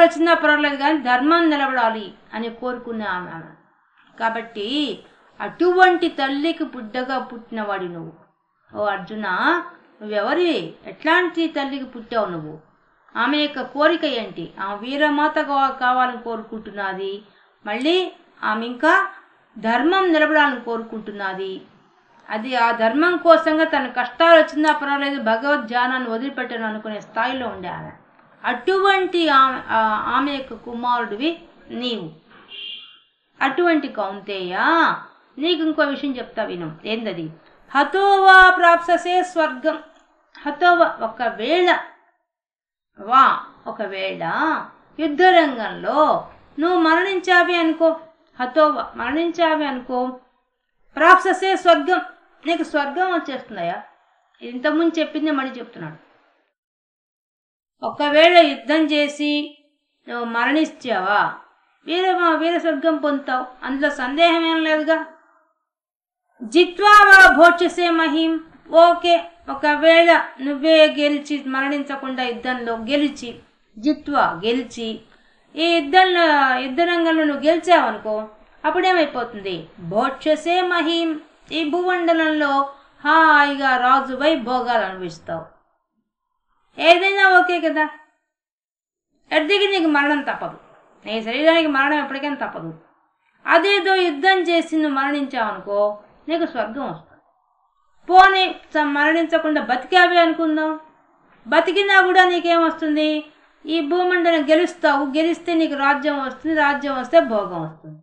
వచ్చినా పర్వాలేదు కానీ ధర్మం నిలబడాలి అని కోరుకునే ఆమె. కాబట్టి అటువంటి తల్లికి బిడ్డగా పుట్టినవాడి నువ్వు. ఓ అర్జున, నువ్వెవరివి? ఎట్లాంటి తల్లికి పుట్టావు నువ్వు? ఆమె యొక్క కోరిక ఏంటి? ఆమె వీరమాత కావాలని కోరుకుంటున్నది. మళ్ళీ ఆమె ఇంకా ధర్మం నిలబడాలని కోరుకుంటున్నది. అది ఆ ధర్మం కోసంగా తన కష్టాలు వచ్చినా పర్వాలేదు భగవద్ ధ్యానాన్ని వదిలిపెట్టను అనుకునే స్థాయిలో ఉండే ఆమె. అటువంటి ఆమె యొక్క కుమారుడివి నీవు. అటువంటి కౌంతేయ, నీకు ఇంకో విషయం చెప్తా విను. ఏందది? హతో వా ప్రాప్స్యసే స్వర్గం. హతోవ ఒకవేళ యుద్ధరంగంలో నువ్వు మరణించావి అనుకో, హతోవ మరణించావి అనుకో, ప్రాప్ససే స్వర్గం, నీకు స్వర్గం వచ్చేస్తుందయా. ఇంతకుముందు చెప్పింది మళ్ళీ చెప్తున్నాడు. ఒకవేళ యుద్ధం చేసి నువ్వు మరణించావా, వీర స్వర్గం పొందుతావు, అందులో సందేహం ఏం లేదుగా. జిత్వా వా భోక్షసే మహిం, ఓకే ఒకవేళ నువ్వే గెలిచి మరణించకుండా యుద్ధంలో గెలిచి, జిత్వా గెలిచి, ఈ యుద్ధరంగంలో నువ్వు గెలిచావనుకో, అప్పుడేమైపోతుంది, భోక్షసే మహిం, ఈ భూమండలంలో హాయిగా రాజువై భోగాలు అనుభవిస్తావు. ఏదైనా ఓకే కదా. ఎడ్దికి నీకు మరణం తప్పదు, నీ శరీరానికి మరణం ఎప్పటికైనా తప్పదు. అదేదో యుద్ధం చేసి నువ్వు మరణించావనుకో, నీకు స్వర్గం వస్తుంది. పోనీ మరణించకుండా బతికావే అనుకుందాం, బతికినా కూడా నీకేమొస్తుంది, ఈ భూమండలం గెలుస్తావు, గెలిస్తే నీకు రాజ్యం వస్తుంది, రాజ్యం వస్తే భోగం వస్తుంది.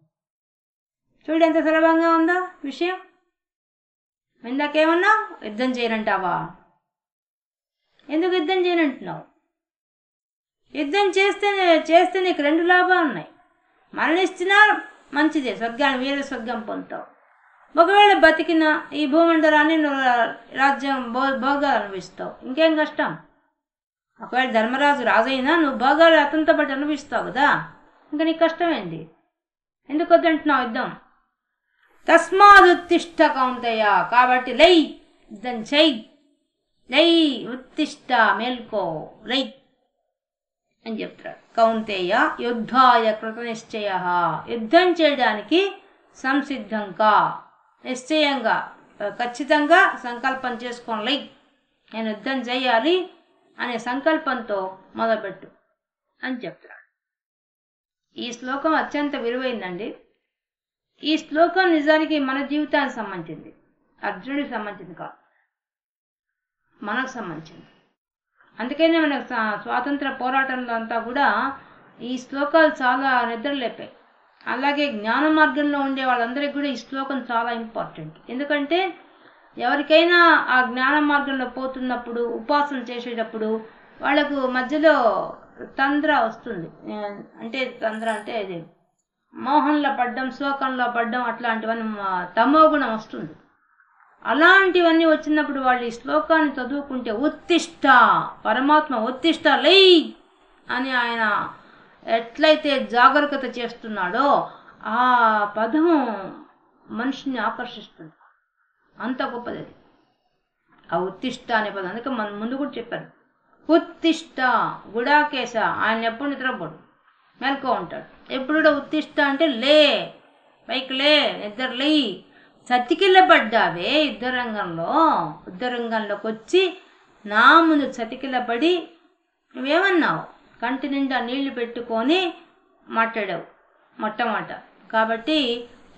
చూడు ఎంత సులభంగా ఉందో విషయం. ఇందాకేమన్నా యుద్ధం చేయనంటావా, ఎందుకు యుద్ధం చేయనంటున్నావు? యుద్ధం చేస్తే నీకు 2 లాభాలు ఉన్నాయి. మరణిస్తున్నా మంచిదే, స్వర్గాన్ని వీర స్వర్గం పొందుతావు. ఒకవేళ బతికిన ఈ భూమండలాన్ని నువ్వు రాజ్యం భోగాలు అనుభవిస్తావు, ఇంకేం కష్టం. ఒకవేళ ధర్మరాజు రాజైనా నువ్వు భోగాలు అతనితో పాటు అనుభవిస్తావు కదా, ఇంకా నీకు కష్టమేంది, ఎందుకు వద్దంటున్నావు యుద్ధం? తస్మాదుత్తిష్ట కౌంతేయ, కాబట్టి లై, యుద్ధం చెయ్యి, లై ఉత్తిష్ట, మేల్కో, లై అని చెప్తాడు. కౌంతేయ యుద్ధాయ కృత నిశ్చయ, యుద్ధం చేయడానికి సంసిద్ధంగా, నిశ్చయంగా, ఖచ్చితంగా సంకల్పం చేసుకోండి. లై, నేను యుద్ధం చేయాలి అనే సంకల్పంతో మొదలుపెట్టు అని చెప్తాడు. ఈ శ్లోకం అత్యంత విలువైందండి. ఈ శ్లోకం నిజానికి మన జీవితానికి సంబంధించింది, అర్జునుడికి సంబంధించింది కాదు, మనకు సంబంధించింది. అందుకనే మన స్వాతంత్ర పోరాటంలో అంతా కూడా ఈ శ్లోకాలు చాలా నిద్రలేపాయి. అలాగే జ్ఞాన మార్గంలో ఉండే వాళ్ళందరికీ కూడా ఈ శ్లోకం చాలా ఇంపార్టెంట్. ఎందుకంటే ఎవరికైనా ఆ జ్ఞాన మార్గంలో పోతున్నప్పుడు, ఉపాసన చేసేటప్పుడు వాళ్ళకు మధ్యలో తంద్ర వస్తుంది. అంటే తంద్ర అంటే ఇది మోహంలో పడ్డం, శోకంలో పడ్డం, అట్లాంటివన్నీ తమోగుణం వస్తుంది. అలాంటివన్నీ వచ్చినప్పుడు వాళ్ళు ఈ శ్లోకాన్ని చదువుకుంటే ఉత్తిష్ట, పరమాత్మ ఉత్తిష్ట లై అని ఆయన ఎట్లయితే జాగరూకత చేస్తున్నాడో ఆ పదము మనిషిని ఆకర్షిస్తుంది. అంత గొప్పది అది, ఆ ఉత్తిష్ట అనే పదం. అందుకే మనం ముందు కూడా చెప్పారు, ఉత్తిష్ట గుడాకేశ, ఆయన ఎప్పుడు నిద్రపోడు, మెలకువ ఉంటాడు. ఎప్పుడు కూడా ఉత్తిష్ట అంటే లే, పైకి లే, నిద్ర లే. చతికిలబడ్డావే యుద్ధరంగంలోకి వచ్చి నా ముందు చతికిలబడి నువ్వేమన్నావు, కంటి నిండా నీళ్లు పెట్టుకొని మాట్లాడావు మొట్టమొదట. కాబట్టి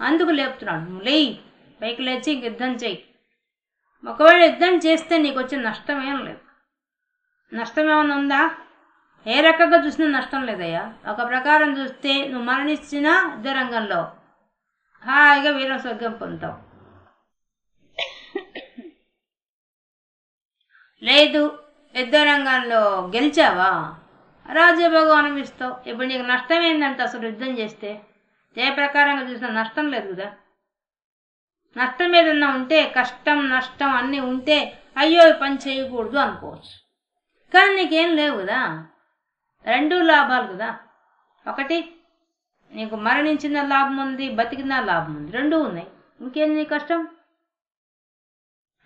అందుకు లేపుతున్నాడు, నువ్వు లేయి, పైకి లేచి ఇంక యుద్ధం చెయ్యి. ఒకవేళ యుద్ధం చేస్తే నీకు వచ్చే నష్టం ఏం లేదు. నష్టం ఏమన్నా ఉందా? ఏ రకంగా చూసినా నష్టం లేదయ్యా. ఒక ప్రకారం చూస్తే నువ్వు మరణించిన యుద్ధరంగంలో హాయిగా వీర స్వర్గం పొందుతావు. లేదు యుద్ధరంగంలో గెలిచావా, రాజ్యభోగం అనుభవిస్తావు. ఇప్పుడు నీకు నష్టం ఏంటంటే అసలు యుద్ధం చేస్తే ఏ ప్రకారంగా చూసినా నష్టం లేదు కదా. నష్టం ఏదన్నా ఉంటే, కష్టం నష్టం అన్నీ ఉంటే అయ్యో పని చేయకూడదు అనుకోవచ్చు. కానీ నీకేం లేవు కదా, 2 లాభాలు కదా. ఒకటి నీకు మరణించిన లాభం ఉంది, బతికిన లాభం ఉంది, 2 ఉన్నాయి. ఇంకేం నీ కష్టం?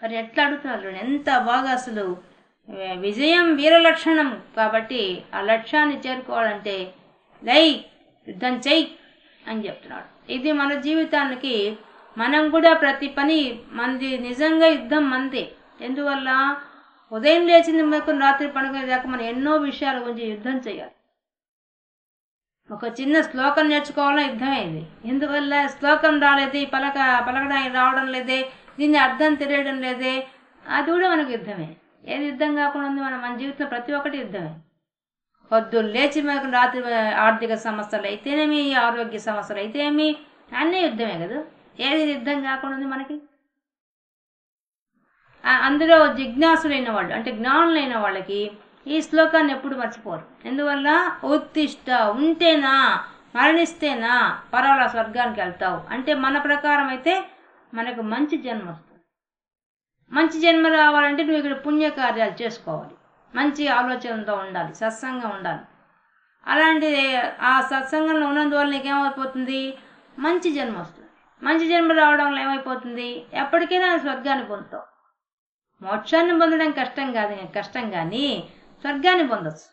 మరి ఎట్లా అడుగుతున్నారు, ఎంత బాగా అసలు విజయం వీర లక్షణం. కాబట్టి ఆ లక్ష్యాన్ని చేరుకోవాలంటే లై, యుద్ధం చెయ్యి అని చెప్తున్నాడు. ఇది మన జీవితానికి, మనం కూడా ప్రతి పని మనది, నిజంగా యుద్ధం మనదే. ఎందువల్ల ఉదయం లేచింది మనకు రాత్రి పడుకునే దాకా మనం ఎన్నో విషయాల గురించి యుద్ధం చేయాలి. ఒక చిన్న శ్లోకం నేర్చుకోవాలన్నా యుద్ధమే ఇది. ఎందువల్ల శ్లోకం రాలేదే, పలకడానికి రావడం లేదే, దీన్ని అర్థం తెలియడం లేదే, అది కూడా మనకు యుద్ధమే. ఏది యుద్ధం కాకుండా ఉంది? మన జీవితంలో ప్రతి ఒక్కటి యుద్ధమే. పొద్దున్న లేచి మనకు రాత్రి ఆర్థిక సమస్యలు అయితేనేమి, ఆరోగ్య సమస్యలు అయితేనేమి, అన్నీ యుద్ధమే కదా. ఏది యుద్ధం కాకుండా ఉంది మనకి? అందులో జిజ్ఞాసులైన వాళ్ళు అంటే జ్ఞానులైన వాళ్ళకి ఈ శ్లోకాన్ని ఎప్పుడు మర్చిపోరు. ఎందువల్ల ఉత్తిష్ట ఉంటేనా మరణిస్తేనా పర్వాలా స్వర్గానికి వెళ్తావు అంటే మన ప్రకారం అయితే మనకు మంచి జన్మ వస్తుంది. మంచి జన్మ రావాలంటే నువ్వు ఇక్కడ పుణ్యకార్యాలు చేసుకోవాలి, మంచి ఆలోచనతో ఉండాలి, సత్సంగం ఉండాలి. అలాంటి ఆ సత్సంగంలో ఉన్నందువల్ల నీకేమైపోతుంది, మంచి జన్మ వస్తుంది. మంచి జన్మ రావడం వల్ల ఏమైపోతుంది, ఎప్పటికైనా స్వర్గాన్ని పొందుతావు. మోక్షాన్ని పొందడం కష్టం కానీ స్వర్గాన్ని పొందొచ్చు,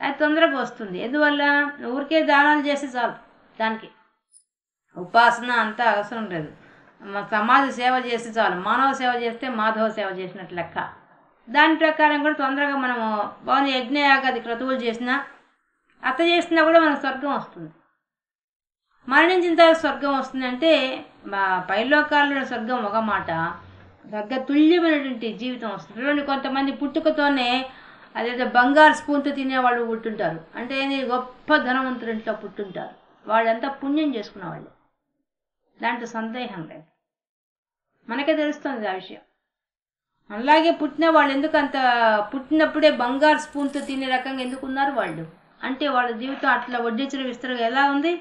అది తొందరగా వస్తుంది. ఎందువల్ల ఊరికే దానాలు చేస్తే చాలు, దానికి ఉపాసన అంతా అవసరం లేదు. సమాజ సేవ చేస్తే చాలు, మానవ సేవ చేస్తే మాధవ సేవ చేసినట్టు లెక్క. దాని ప్రకారం కూడా తొందరగా మనము బాగుంది యజ్ఞయాగాది క్రతువులు చేసినా చేసినా కూడా మనకు స్వర్గం వస్తుంది. మరణించిన తర్వాత స్వర్గం వస్తుందంటే పైలోకాల్లో స్వర్గం ఒక మాట, స్వర్గ తుల్యమైనటువంటి జీవితం వస్తుంది. కొంతమంది పుట్టుకతోనే అదేదో బంగారు స్పూన్తో తినేవాళ్ళు పుట్టుంటారు, అంటే గొప్ప ధనవంతుడింట్లో పుట్టుంటారు. వాళ్ళంతా పుణ్యం చేసుకున్న వాళ్ళు, దాంట్లో సందేహం లేదు, మనకే తెలుస్తుంది ఆ విషయం. అలాగే పుట్టిన వాళ్ళు ఎందుకు అంత పుట్టినప్పుడే బంగారు స్పూన్తో తినే రకంగా ఎందుకు ఉన్నారు వాళ్ళు అంటే వాళ్ళ జీవితం అట్లా వడ్డించిన విస్తరగా ఎలా ఉంది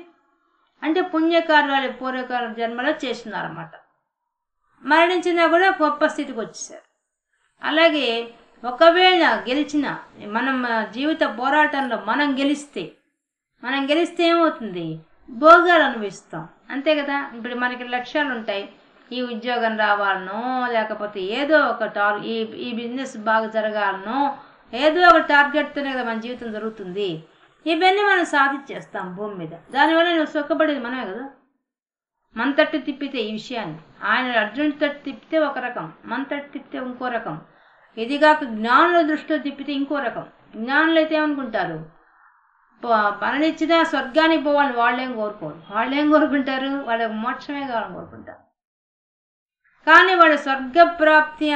అంటే పుణ్యకార్యాలు పూర్వకాల జన్మలో చేస్తున్నారన్నమాట. మరణించినా కూడా గొప్ప స్థితికి వచ్చేసారు. అలాగే ఒకవేళ గెలిచిన మనం జీవిత పోరాటంలో మనం గెలిస్తే ఏమవుతుంది, భోగాలు అనుభవిస్తాం, అంతే కదా. ఇప్పుడు మనకి లక్ష్యాలు ఉంటాయి, ఈ ఉద్యోగం రావాలనో లేకపోతే ఏదో ఒక ఈ బిజినెస్ బాగా జరగాలనో ఏదో ఒక టార్గెట్తోనే కదా మన జీవితం జరుగుతుంది. ఇవన్నీ మనం సాధించేస్తాం భూమి మీద. దానివల్ల నువ్వు సుఖపడేది మనమే కదా. మన తట్టు తిప్పితే ఈ విషయాన్ని, ఆయన అర్జునుడి తట్టు తిప్పితే ఒక రకం, మన తట్టు తిప్పితే ఇంకో రకం. ఇదిగాక జ్ఞానుల దృష్టిలో తిప్పితే ఇంకో రకం. జ్ఞానులు అయితే ఏమనుకుంటారు, మరణించినా స్వర్గానికి పోవాలని వాళ్ళేం కోరుకుంటారు, వాళ్ళకి మోక్షమే కావాలని కోరుకుంటారు. కానీ వాళ్ళు స్వర్గప్రాప్తి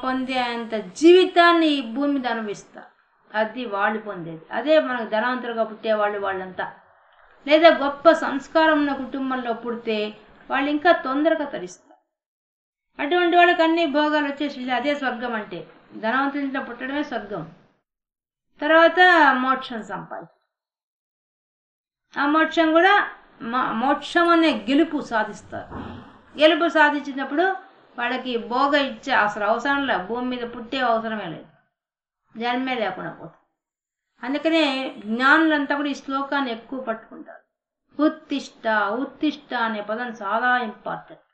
పొందేంత జీవితాన్ని ఈ భూమి మీద అనుభవిస్తారు, అది వాళ్ళు పొందేది. అదే మనకు ధనవంతులుగా పుట్టేవాళ్ళు వాళ్ళంతా, లేదా గొప్ప సంస్కారం ఉన్న కుటుంబంలో పుడితే వాళ్ళు ఇంకా తొందరగా తరిస్తారు. అటువంటి వాళ్ళకి అన్ని భోగాలు వచ్చేసి అదే స్వర్గం. అంటే ధనవంతుల పుట్టడమే స్వర్గం. తర్వాత మోక్షం సంపాదించారు. ఆ మోక్షం కూడా మోక్షం అనే గెలుపు సాధిస్తారు. గెలుపు సాధించినప్పుడు వాళ్ళకి భోగ ఇచ్చే అసలు అవసరం లేదు, భూమి మీద పుట్టే అవసరమే లేదు, జన్మే లేకుండా పోతుంది. అందుకనే జ్ఞానులంతా కూడా ఈ శ్లోకాన్ని ఎక్కువ పట్టుకుంటారు. ఉత్తిష్ట అనే పదం చాలా ఇంపార్టెంట్.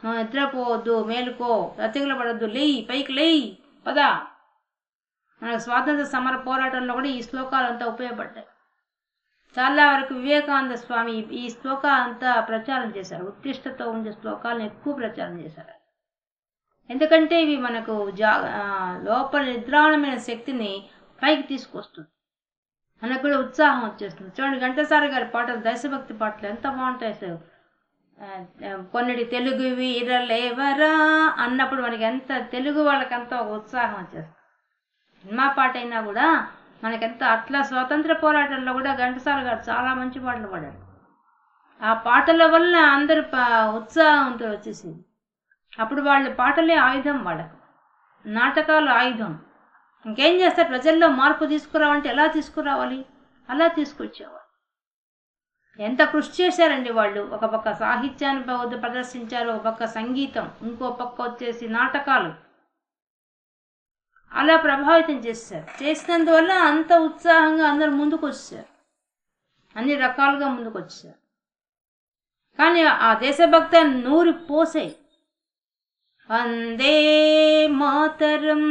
మనం నిద్రపోవద్దు, మేలుకో, రతిగుల పడద్దు, లేయి, పైకి లేయి, పదా. మనకు స్వాతంత్ర సమర పోరాటంలో కూడా ఈ శ్లోకాలంతా ఉపయోగపడ్డాయి. చాలా వరకు వివేకానంద స్వామి ఈ శ్లోకాలంతా ప్రచారం చేశారు. ఉత్తిష్టతో ఉండే శ్లోకాలను ఎక్కువ ప్రచారం చేశారు. ఎందుకంటే ఇవి మనకు లోపల నిద్రాణమైన శక్తిని పైకి తీసుకొస్తుంది, మనకు కూడా ఉత్సాహం వచ్చేస్తుంది. చూడండి ఘంటసారి గారి పాటలు, దేశభక్తి పాటలు ఎంత బాగుంటాయి అసలు. కొన్నిటి తెలుగు వీరలేవరా అన్నప్పుడు మనకి ఎంత తెలుగు వాళ్ళకంత ఒక ఉత్సాహం వచ్చేస్తుంది. సినిమా పాట అయినా కూడా మనకెంత అట్లా స్వాతంత్ర పోరాటంలో కూడా ఘంటసాల గారు చాలా మంచి పాటలు పాడారు. ఆ పాటల వల్ల అందరు ఉత్సాహంతో వచ్చేసింది. అప్పుడు వాళ్ళ పాటలే ఆయుధం, వాళ్ళకు నాటకాలు ఆయుధం. ఇంకేం చేస్తారు, ప్రజల్లో మార్పు తీసుకురావాలంటే ఎలా తీసుకురావాలి, అలా తీసుకొచ్చేవాళ్ళు. ఎంత కృషి చేశారండి వాళ్ళు. ఒక పక్క సాహిత్యాన్ని ప్రదర్శించారు, ఒక పక్క సంగీతం, ఇంకో పక్క వచ్చేసి నాటకాలు, అలా ప్రభావితం చేశారు. చేసినందువల్ల అంత ఉత్సాహంగా అందరు ముందుకు వచ్చారు, అన్ని రకాలుగా ముందుకు వచ్చారు. కానీ ఆ దేశభక్త నూరి పోసే వందే మాతరం.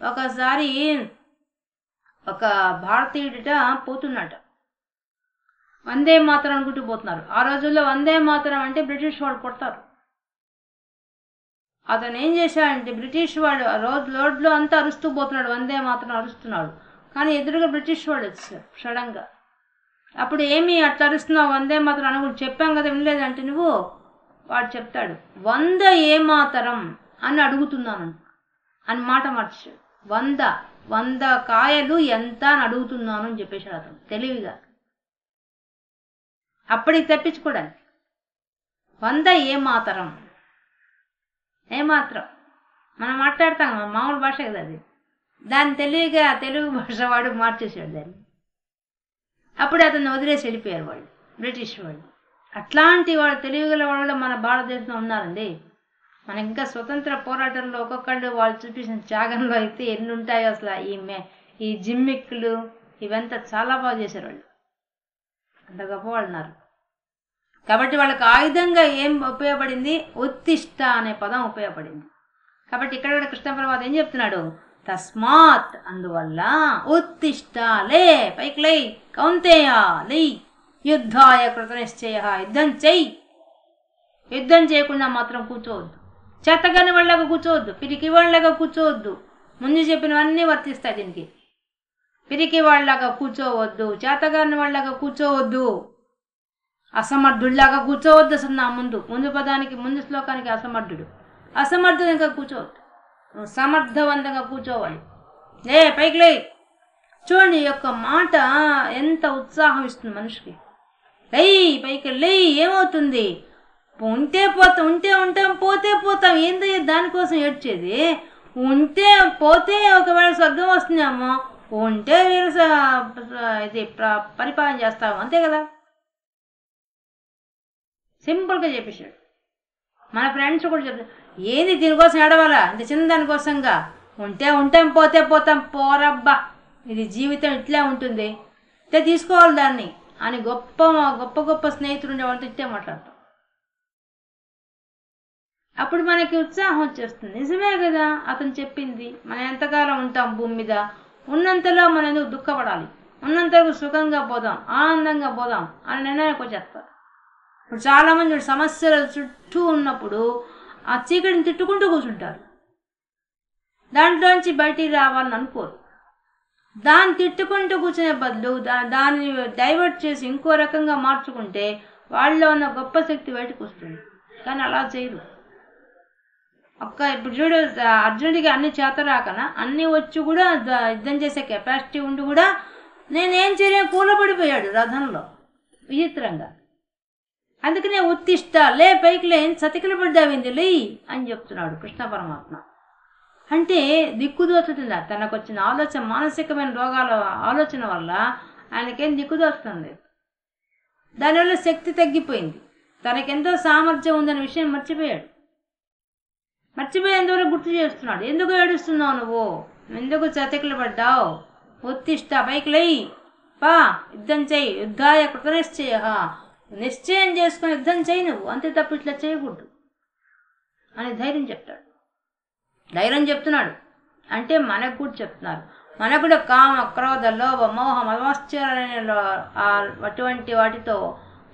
ఒకసారి ఒక భారతీయుడిట పోతున్నట, వందే మాతరం అనుకుంటూ పోతున్నారు. ఆ రోజుల్లో వందే మాతరం అంటే బ్రిటిష్ వాళ్ళు కొడతారు. అతను ఏం చేశాడంటే, బ్రిటిష్ వాడు రోడ్లో అంతా అరుస్తూ పోతున్నాడు, వందే మాత్రం అరుస్తున్నాడు. కానీ ఎదురుగా బ్రిటిష్ వాడు వచ్చారు సడన్గా. అప్పుడు ఏమి అట్లా అరుస్తున్నావు, వందే మాత్రం అనుకుంటు, చెప్పాం కదా వినలేదంటే నువ్వు. వాడు చెప్తాడు, 100 ఏమాతరం అని అడుగుతున్నాను అని మాట మార్చాడు. 100 కాయలు ఎంత అని అడుగుతున్నాను అని చెప్పేశాడు అతను తెలివిగా. అప్పటికి తప్పించుకోవడానికి 100 ఏమాతరం ఏమాత్రం. మనం మాట్లాడతాం మామూలు భాష కదా అది, దాన్ని తెలియగా తెలుగు భాష వాడు మార్చేసాడు దాన్ని. అప్పుడు అతన్ని వదిలేసి వెళ్ళిపోయారు వాళ్ళు, బ్రిటిష్ వాళ్ళు. అట్లాంటి వాళ్ళు తెలివిగల వాళ్ళు మన భారతదేశంలో ఉన్నారండి. మనకి ఇంకా స్వతంత్ర పోరాటంలో ఒక్కొక్కళ్ళు వాళ్ళు చూపించిన త్యాగంలో అయితే ఎన్ని ఉంటాయో అసలు. ఈ జిమ్మిక్కులు ఇవంతా చాలా బాగా చేశారు వాళ్ళు, అంత గొప్పవాళ్ళు ఉన్నారు. కాబట్టి వాళ్ళకి ఆయుధంగా ఏం ఉపయోగపడింది? ఉత్తిష్ట అనే పదం ఉపయోగపడింది. కాబట్టి ఇక్కడ కూడా కృష్ణ పరమాత్మ ఏం చెప్తున్నాడు? తస్మాత్, అందువల్ల, ఉత్తిష్ట, లే, పైకి లై, కౌంతేయ, లై, యుద్ధాయ కృతనిశ్చయ, యుద్ధం చెయ్యి. యుద్ధం చేయకుండా మాత్రం కూర్చోవద్దు. చేతగాని వాళ్ళగా కూర్చోవద్దు, పిరికి వాళ్ళగా కూర్చోవద్దు. ముందు చెప్పినవన్నీ వర్తిస్తాయి దీనికి. పిరికి వాళ్ళగా కూర్చోవద్దు, చేతగాని వాళ్ళగా కూర్చోవద్దు, అసమర్థుడిలాగా కూర్చోవద్దు. అసలు నా ముందు పదానికి ముందు శ్లోకానికి అసమర్థుడిగా కూర్చోవద్దు, సమర్థవంతంగా కూర్చోవాలి. లే, పైకి లే. చూడండి ఈ యొక్క మాట ఎంత ఉత్సాహం ఇస్తుంది మనిషికి. లై, పైకి లై. ఏమవుతుంది? ఉంటే పోతాం, ఉంటే ఉంటాం, పోతే పోతాం. ఏంది దానికోసం ఏడ్చేది? ఉంటే పోతే ఒకవేళ స్వర్గం వస్తుందేమో, ఉంటే వీరు ఇది పరిపాలన చేస్తాము, అంతే కదా. సింపుల్గా చెప్పేశాడు. మన ఫ్రెండ్స్ కూడా చెప్తారు, ఏంది దీనికోసం ఏడవాలా, ఇంత చిన్న దానికోసంగా? ఉంటే ఉంటాం, పోతే పోతాం, పోరబ్బా, ఇది జీవితం ఇట్లే ఉంటుంది, ఇట్లా తీసుకోవాలి దాన్ని అని గొప్ప గొప్ప గొప్ప స్నేహితులు ఉండే వాళ్ళతో ఇట్టే మాట్లాడతాం. అప్పుడు మనకి ఉత్సాహం వచ్చేస్తుంది. నిజమే కదా అతను చెప్పింది. మనం ఎంతకాలం ఉంటాం భూమి మీద? ఉన్నంతలో మనం ఎందుకు దుఃఖపడాలి? ఉన్నంతకు సుఖంగా పోదాం, ఆనందంగా పోదాం అని నిర్ణయానికి వచ్చేస్తారు. ఇప్పుడు చాలామంది సమస్యల చుట్టూ ఉన్నప్పుడు ఆ చీకటిని తిట్టుకుంటూ కూర్చుంటారు. దాంట్లోంచి బయటికి రావాలని అనుకోరు. దాన్ని తిట్టుకుంటూ కూర్చునే బదులు దాన్ని డైవర్ట్ చేసి ఇంకో రకంగా మార్చుకుంటే వాళ్ళలో ఉన్న గొప్ప శక్తి బయటకు వస్తుంది. కానీ అలా చేయరు. ఇప్పుడు చూడు, అర్జునుడికి అన్ని చేత రాకనా, అన్ని వచ్చి కూడా యుద్ధం చేసే కెపాసిటీ ఉండి కూడా నేనేం చేయలేను, కూలబడిపోయాడు రథంలో విచిత్రంగా. అందుకనే ఉత్తిష్ట, లే, పైకి లే, సతికిల పడ్డావింది, లే అని చెప్తున్నాడు కృష్ణ పరమాత్మ. అంటే దిక్కుదోచుతుందా? తనకు వచ్చిన ఆలోచన, మానసికమైన రోగాల ఆలోచన వల్ల ఆయనకేం దిక్కుదోస్తుంది. దానివల్ల శక్తి తగ్గిపోయింది. తనకెంతో సామర్థ్యం ఉందనే విషయం మర్చిపోయాడు. మర్చిపోయేందువరకు గుర్తు చేస్తున్నాడు. ఎందుకు ఏడుస్తున్నావు నువ్వు? ఎందుకు చతికిల పడ్డావు? ఉత్తిష్ట, పైకి లై, పా, యుద్ధం చెయ్యి. యుద్ధాయ కృతనిశ్చయ, నిశ్చయం చేసుకుని యుద్ధం చెయ్యి నువ్వు, అంతే తప్ప ఇట్లా చేయకూడదు అని ధైర్యం చెప్తాడు. ధైర్యం చెప్తున్నాడు అంటే మనకు కూడా చెప్తున్నారు. మనకు కూడా కామ, క్రోధ, లోభ, మోహ, మదమాశ్చర్యంలో అటువంటి వాటితో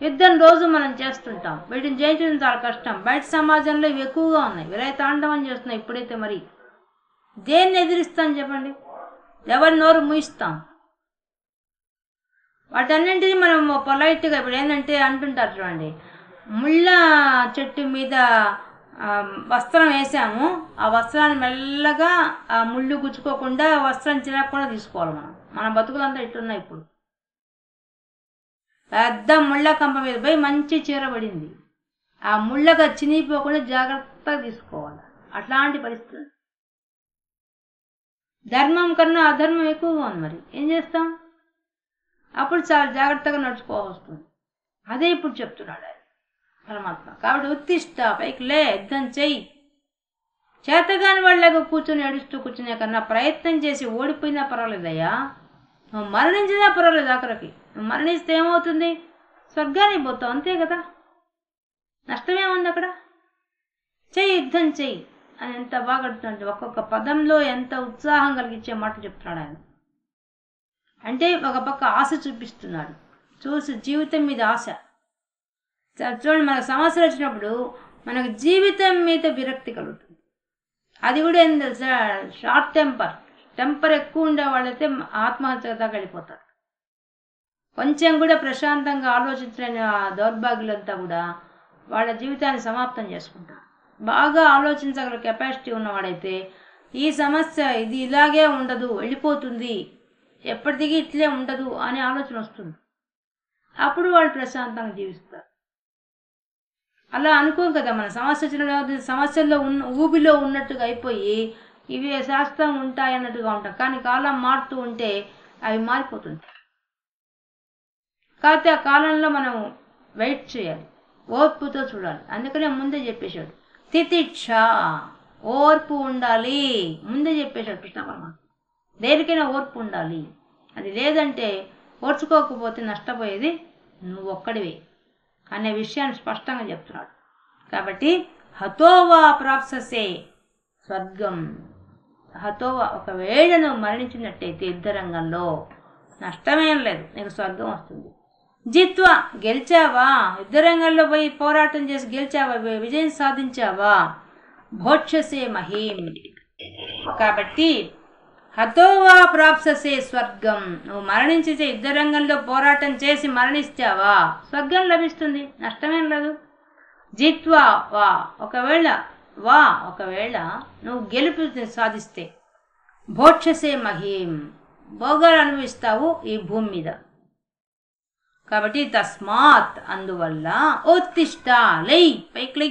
యుద్ధం రోజు మనం చేస్తుంటాం. వీటిని జయించడం చాలా కష్టం. బయట సమాజంలో ఇవి ఎక్కువగా ఉన్నాయి, విలయతాండవం చేస్తున్నాయి. ఇప్పుడైతే మరి దేన్ని ఎదిరిస్తాం చెప్పండి? ఎవరి నోరు మూయిస్తాం? వాటన్నింటినీ మనం పొలైట్గా, ఇప్పుడు ఏంటంటే అంటుంటారు చూడండి, ముళ్ళ చెట్టు మీద వస్త్రం వేసాము, ఆ వస్త్రాన్ని మెల్లగా ఆ ముళ్ళు గుచ్చుకోకుండా వస్త్రం చిరగకుండా తీసుకోవాలి. మన బతుకులంతా ఇట్లున్నాయి. ఇప్పుడు పెద్ద ముళ్ళ కంప మీద పోయి మంచి చీర పడింది, ఆ ముళ్ళగా చినిగిపోకుండా జాగ్రత్తగా తీసుకోవాలి. అట్లాంటి పరిస్థితులు. ధర్మం కన్నా అధర్మం ఎక్కువగా ఉంది. మరి ఏం చేస్తాం? అప్పుడు చాలా జాగ్రత్తగా నడుచుకోవాల్సి వస్తుంది. అదే ఇప్పుడు చెప్తున్నాడు ఆయన పరమాత్మ. కాబట్టి ఉత్తిష్ట, పైకి లే, యుద్ధం చెయ్యి. చేతగాని వాళ్ళగా కూర్చొని ఏడుస్తూ కూర్చునే కన్నా ప్రయత్నం చేసి ఓడిపోయినా పర్వాలేదయ్యా, నువ్వు మరణించినా పర్వాలేదు. ఆఖరికి నువ్వు మరణిస్తే ఏమవుతుంది? స్వర్గానికి పోతావు, అంతే కదా. నష్టమేముంది అక్కడ? చెయ్యి, యుద్ధం చెయ్యి అని ఎంత బాగా అడుగుతున్నాడు. ఒక్కొక్క పదంలో ఎంత ఉత్సాహం కలిగించే మాట చెప్తున్నాడు ఆయన. అంటే ఒక పక్క ఆశ చూపిస్తున్నాడు, చూసి జీవితం మీద ఆశ. చూడండి, మనకు సమస్యలు వచ్చినప్పుడు మనకు జీవితం మీద విరక్తి కలుగుతుంది. అది కూడా ఏం తెలుసా? షార్ట్ టెంపర్ ఎక్కువ ఉండే వాళ్ళైతే ఆత్మహత్య దాకా వెళ్ళిపోతారు. కొంచెం కూడా ప్రశాంతంగా ఆలోచించలేని దౌర్భాగ్యులంతా కూడా వాళ్ళ జీవితాన్ని సమాప్తం చేసుకుంటారు. బాగా ఆలోచించగల కెపాసిటీ ఉన్నవాడైతే ఈ సమస్య ఇది ఇలాగే ఉండదు, వెళ్ళిపోతుంది, ఎప్పటికీ ఇట్లే ఉండదు అనే ఆలోచన వస్తుంది. అప్పుడు వాళ్ళు ప్రశాంతంగా జీవిస్తారు. అలా అనుకోం కదా, మన సమస్యల్లో ఊబిలో ఉన్నట్టుగా అయిపోయి ఇవి శాస్త్రం ఉంటాయి అన్నట్టుగా ఉంటాం. కానీ కాలం మారుతూ ఉంటే అవి మారిపోతుంటాయి. కాకపోతే ఆ కాలంలో మనం వెయిట్ చేయాలి, ఓర్పుతో చూడాలి. అందుకనే ముందే చెప్పేశాడు తితిక్ష, ఓర్పు ఉండాలి. ముందే చెప్పేశాడు కృష్ణ పరమాత్మ. దేనికైనా ఓర్పు ఉండాలి. అది లేదంటే ఓర్చుకోకపోతే నష్టపోయేది నువ్వు ఒక్కడివే అనే విషయాన్ని స్పష్టంగా చెప్తున్నాడు. కాబట్టి హతోవా ప్రాప్ససే స్వర్గం. హతోవా, ఒకవేళ నువ్వు మరణించినట్టయితే యుద్ధరంగంలో నష్టమేం లేదు, నీకు స్వర్గం వస్తుంది. జిత్వా, గెలిచావా, యుద్ధరంగంలో పోయి పోరాటం చేసి గెలిచావా, విజయం సాధించావా, భోక్షసే మహీం. కాబట్టి హతోవా ప్రాప్ససే స్వర్గం, నువ్వు మరణించితే యుద్ధరంగంలో పోరాటం చేసి మరణిస్తావా స్వర్గం లభిస్తుంది, నష్టమేం లేదు. జిత్వా వా, ఒకవేళ నువ్వు గెలుపు సాధిస్తే భోక్షసే మహీం, భోగాలు అనుభవిస్తావు ఈ భూమి మీద. కాబట్టి తస్మాత్, అందువల్ల ఉత్తిష్ట, లై, పైకి లై,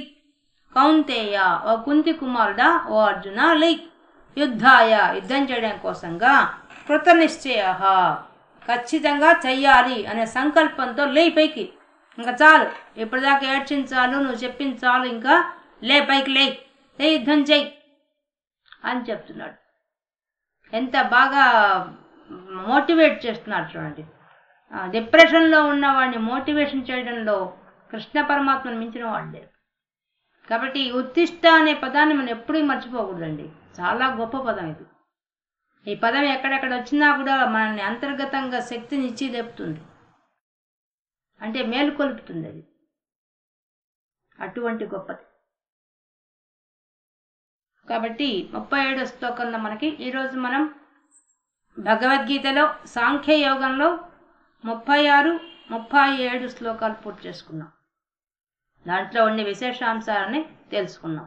కౌంతేయ, ఓ కుంతి కుమారుడా, ఓ అర్జున, లై, యుద్ధాయ, యుద్ధం చేయడం కోసంగా, కృతనిశ్చయ, ఖచ్చితంగా చెయ్యాలి అనే సంకల్పంతో లే పైకి. ఇంకా చాలు, ఇప్పటిదాకా ఏడ్చింది చాలు, నువ్వు చెప్పింది చాలు, ఇంకా లే పైకి, లే యుద్ధం చెయ్యి అని చెప్తున్నాడు. ఎంత బాగా మోటివేట్ చేస్తున్నాడు చూడండి. డిప్రెషన్లో ఉన్నవాడిని మోటివేషన్ చేయడంలో కృష్ణ పరమాత్మను మించిన వాడు లేరు. కాబట్టి ఉత్తిష్ట అనే పదాన్ని మనం ఎప్పుడూ మర్చిపోకూడదండి. చాలా గొప్ప పదం ఇది. ఈ పదం ఎక్కడెక్కడ వచ్చినా కూడా మనల్ని అంతర్గతంగా శక్తిని ఇచ్చి లేపుతుంది, అంటే మేలుకొల్పుతుంది. అది అటువంటి గొప్పది. కాబట్టి 37వ శ్లోకంలో మనకి ఈరోజు మనం భగవద్గీతలో సాంఖ్య యోగంలో 36, 37 శ్లోకాలు పూర్తి చేసుకున్నాం. దాంట్లో ఉండే విశేషాంశాలని తెలుసుకున్నాం.